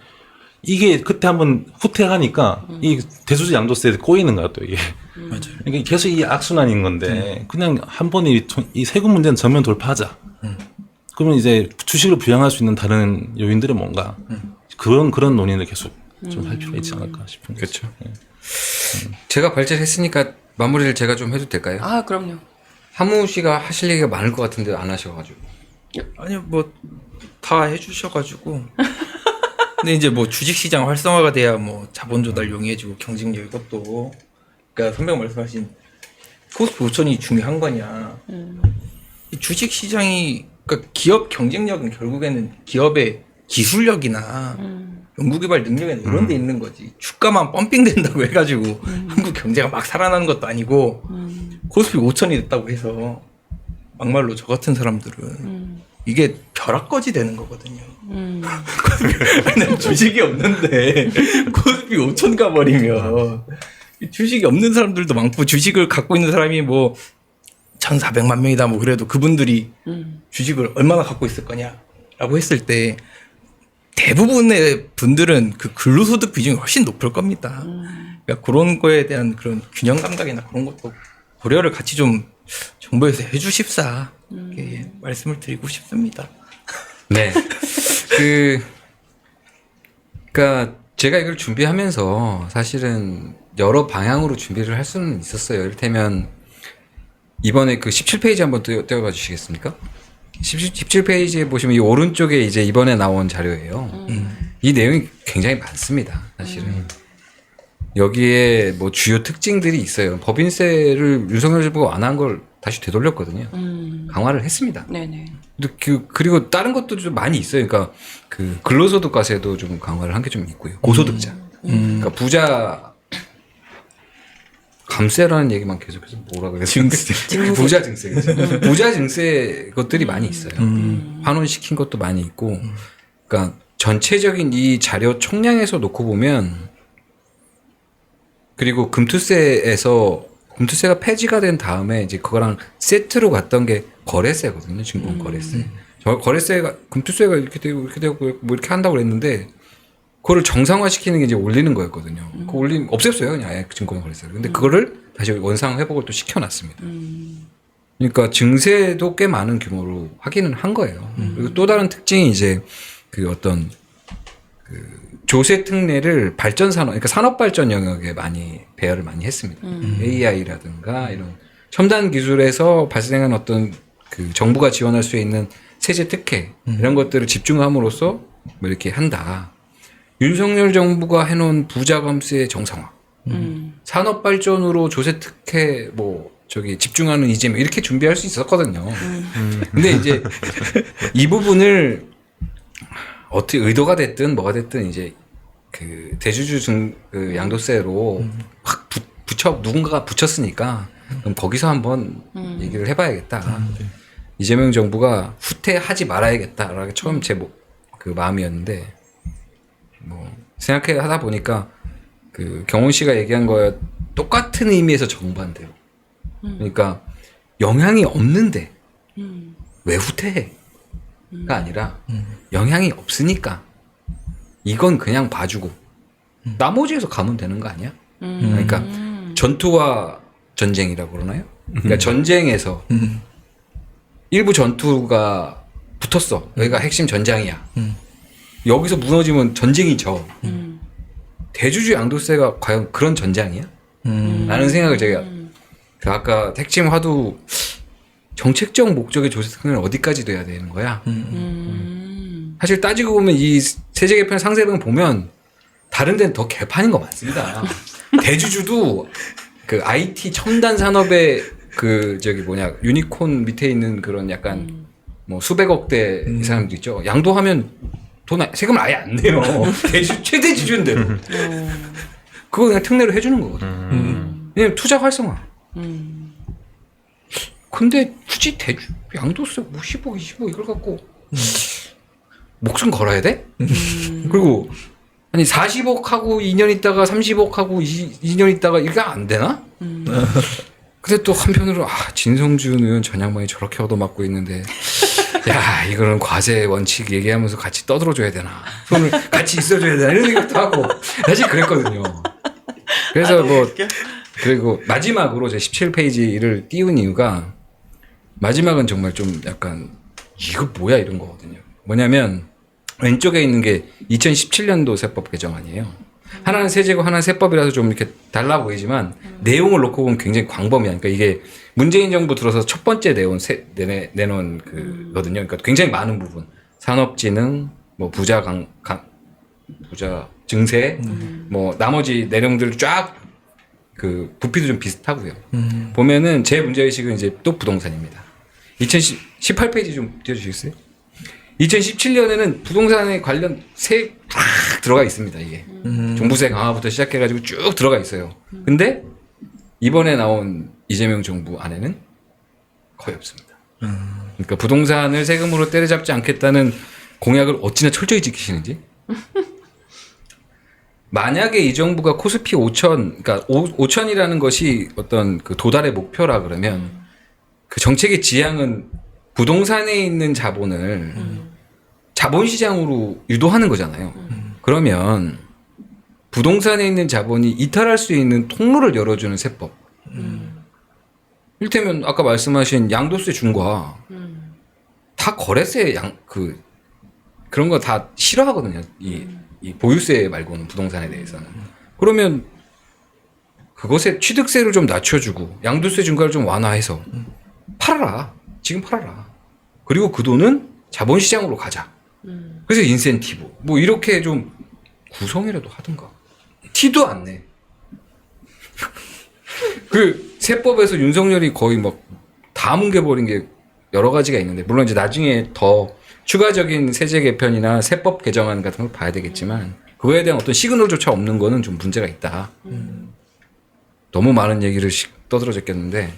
이게 그때 한번 후퇴하니까 이 대주주 양도세에 꼬이는 거야 또 이게. 맞아요. 그러니까 계속 이 악순환인 건데 그냥 한 번에 이 세금 문제는 전면 돌파하자. 그러면 이제 주식을 부양할 수 있는 다른 요인들은 뭔가 그런 논의를 계속 좀 할 필요가 있지 않을까 싶은 거죠. 그렇죠. 제가 발제를 했으니까 마무리를 제가 좀 해도 될까요? 아, 그럼요. 하무 씨가 하실 얘기가 많을 것 같은데 안 하셔가지고. 아니요, 뭐 다 해주셔가지고. 근데 이제 뭐 주식시장 활성화가 돼야 뭐 자본 조달 용이해지고 경쟁력 이것도, 그러니까 선배가 말씀하신 코스피 5천이 중요한 거냐. 이 주식시장이, 그러니까 기업 경쟁력은 결국에는 기업의 기술력이나 연구개발 능력이나 이런 데 있는 거지. 주가만 펌핑된다고 해가지고 한국 경제가 막 살아나는 것도 아니고 코스피 5천이 됐다고 해서 막말로 저 같은 사람들은 이게 벼락거지 되는 거거든요. 주식이 없는데 코스피 5천 가버리면 주식이 없는 사람들도 많고 주식을 갖고 있는 사람이 뭐 1,400만 명이다 뭐 그래도 그분들이 주식을 얼마나 갖고 있을 거냐라고 했을 때 대부분의 분들은 그 근로소득 비중이 훨씬 높을 겁니다. 그러니까 그런 거에 대한 그런 균형 감각이나 그런 것도 고려를 같이 좀 정부에서 해주십사 이렇게 말씀을 드리고 싶습니다. 네. 그러니까 제가 이걸 준비하면서 사실은 여러 방향으로 준비를 할 수는 있었어요. 이를테면 이번에 그 17페이지 한번 떼어봐 주시겠습니까? 17페이지에 보시면 이 오른쪽에 이제 이번에 나온 자료예요. 이 내용이 굉장히 많습니다. 사실은. 여기에 뭐 주요 특징들이 있어요. 법인세를 윤석열 정부가 완화한 걸 다시 되돌렸거든요. 강화를 했습니다. 네네. 그리고 다른 것도 좀 많이 있어요. 그러니까 그 근로소득과세도 좀 강화를 한 게 좀 있고요. 고소득자. 그러니까 부자 감세라는 얘기만 계속해서 뭐라 그래요? 증세. 부자 증세. 부자 증세 것들이 많이 있어요. 환원시킨 것도 많이 있고. 그러니까 전체적인 이 자료 총량에서 놓고 보면 그리고 금투세가 폐지가 된 다음에 이제 그거랑 세트로 갔던 게 거래세거든요. 증권 거래세. 거래세가 금투세가 이렇게 되고 뭐 이렇게 한다고 그랬는데 그거를 정상화시키는 게 이제 올리는 거였거든요. 그거 없앴어요. 그냥 아예 증권 거래세를. 근데 그거를 다시 원상 회복을 또 시켜놨습니다. 그러니까 증세도 꽤 많은 규모로 확인은 한 거예요. 그리고 또 다른 특징이 이제 그 어떤 그 조세 특례를 발전 산업, 그러니까 산업 발전 영역에 많이 배열을 많이 했습니다. AI라든가 이런 첨단 기술에서 발생한 어떤 그 정부가 지원할 수 있는 세제 특혜 이런 것들을 집중함으로써 뭐 이렇게 한다. 윤석열 정부가 해놓은 부자 감세 정상화, 산업 발전으로 조세 특혜 뭐 저기 집중하는 이재명 이렇게 준비할 수 있었거든요. 근데 이제 이 부분을 어떻게 의도가 됐든 뭐가 됐든 이제 그 대주주 그 양도세로 확 누군가가 붙였으니까 그럼 거기서 한번 얘기를 해봐야겠다. 이재명 정부가 후퇴하지 말아야겠다라고 처음 제 그 마음이었는데 뭐 생각해 하다 보니까 그 경훈 씨가 얘기한 거에 똑같은 의미에서 정반대로. 그러니까 영향이 없는데 왜 후퇴해? 가 아니라 영향이 없으니까 이건 그냥 봐주고 나머지에서 가면 되는 거 아니야? 그러니까 전투와 전쟁이라고 그러나요? 그러니까 전쟁에서 일부 전투가 붙었어. 여기가 핵심 전장이야. 여기서 무너지면 전쟁이 져. 대주주 양도세가 과연 그런 전장이야? 라는 생각을 제가 그 아까 핵심 화두 정책적 목적의 조세 특례는 어디까지 돼야 되는 거야? 사실 따지고 보면 이 세제 개편 상세령 보면 다른 데는 더 개판인 거 많습니다. 대주주도 그 IT 첨단 산업의 그 저기 뭐냐 유니콘 밑에 있는 그런 약간 뭐 수백억대 이 사람들 있죠. 양도하면 세금을 아예 안 내요. 최대 주주인데. 그거 그냥 특례로 해주는 거거든. 왜냐면 투자 활성화. 근데 굳이 양도세 15, 25 이걸 갖고 목숨 걸어야 돼? 그리고 아니 40억 하고 2년 있다가 30억 하고 2년 있다가 이게 안 되나? 근데 또 한편으로 진성준 의원 전향만이 저렇게 얻어맞고 있는데 야 이거는 과세 원칙 얘기하면서 같이 떠들어줘야 되나? 손을 같이 있어줘야 되나? 이런 생각도 하고 사실 그랬거든요. 그래서 뭐 그리고 마지막으로 제 17페이지를 띄운 이유가 마지막은 정말 좀 약간 이거 뭐야 이런 거거든요. 뭐냐면 왼쪽에 있는 게 2017년도 세법 개정안이에요. 하나는 세제고 하나는 세법이라서 좀 이렇게 달라 보이지만 내용을 놓고 보면 굉장히 광범위한. 그러니까 이게 문재인 정부 들어서 첫 번째 내놓은 그거든요. 그러니까 굉장히 많은 부분. 산업진흥, 뭐 부자 증세, 뭐 나머지 내용들 쫙 그 부피도 좀 비슷하고요. 보면은 제 문제의식은 이제 또 부동산입니다. 18페이지 좀 띄워주시겠어요? 2017년에는 부동산에 관련 세액 쫙 들어가 있습니다. 이게 종부세 강화부터 시작해가지고 쭉 들어가 있어요. 근데 이번에 나온 이재명 정부 안에는 거의 없습니다. 그러니까 부동산을 세금으로 때려잡지 않겠다는 공약을 어찌나 철저히 지키시는지. 만약에 이 정부가 코스피 5천, 그러니까 5천이라는 것이 어떤 그 도달의 목표라 그러면 그 정책의 지향은 부동산에 있는 자본을 자본시장으로 유도하는 거잖아요. 그러면 부동산에 있는 자본이 이탈할 수 있는 통로를 열어주는 세법. 이를테면 아까 말씀하신 양도세 중과 다 거래세 그런 거 다 싫어하거든요. 이 보유세 말고는 부동산에 대해서는. 그러면 그것에 취득세를 좀 낮춰주고 양도세 중과를 좀 완화해서 팔아라. 지금 팔아라. 그리고 그 돈은 자본시장으로 가자. 그래서 인센티브. 뭐 이렇게 좀 구성이라도 하든가. 티도 안 내. 그 세법에서 윤석열이 거의 막 다 뭉개버린 게 여러 가지가 있는데 물론 이제 나중에 더 추가적인 세제 개편이나 세법 개정안 같은 걸 봐야 되겠지만 그거에 대한 어떤 시그널조차 없는 거는 좀 문제가 있다. 너무 많은 얘기를 떠들어졌겠는데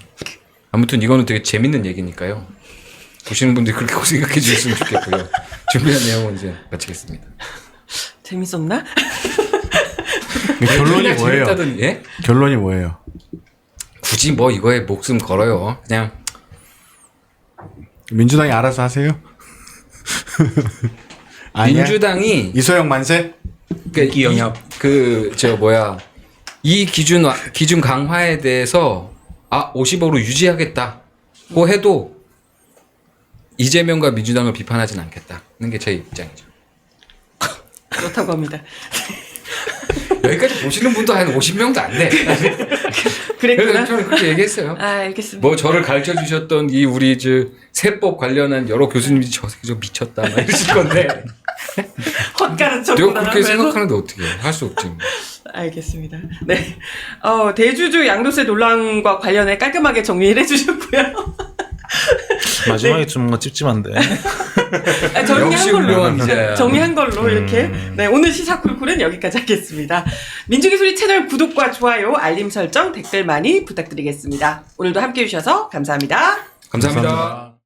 아무튼 이거는 되게 재밌는 얘기니까요. 보시는 분들이 그렇게 생각해 주셨으면 좋겠고요. 준비한 내용은 이제 마치겠습니다. 재밌었나? 결론이 뭐예요? 재밌다던, 예? 결론이 뭐예요? 굳이 뭐 이거에 목숨 걸어요. 그냥 민주당이 알아서 하세요? 아니야? 민주당이 이소영 만세? 인기 영역. 이 기준 강화에 대해서 50억으로 유지하겠다고 해도 이재명과 민주당을 비판하진 않겠다는 게 제 입장이죠. 그렇다고 합니다. 여기까지 보시는 분도 한 50명도 안 돼. 그랬구나. 그래서 저는 그렇게 얘기했어요. 알겠습니다. 뭐 저를 가르쳐 주셨던 이 우리 세법 관련한 여러 교수님들이 저 미쳤다 막 이러실 건데 헛 가르쳤구나. 내가 그렇게 하면서. 생각하는데 어떻게 해? 할 수 없지. 알겠습니다. 네. 대주주 양도세 논란과 관련해 깔끔하게 정리를 해주셨고요. 마지막에 좀 뭔가 찝찝한데. 역시 훌륭한 기자야. 정리한 걸로 이렇게. 네, 오늘 시사 쿨쿨은 여기까지 하겠습니다. 민중의 소리 채널 구독과 좋아요, 알림 설정, 댓글 많이 부탁드리겠습니다. 오늘도 함께 해주셔서 감사합니다. 감사합니다.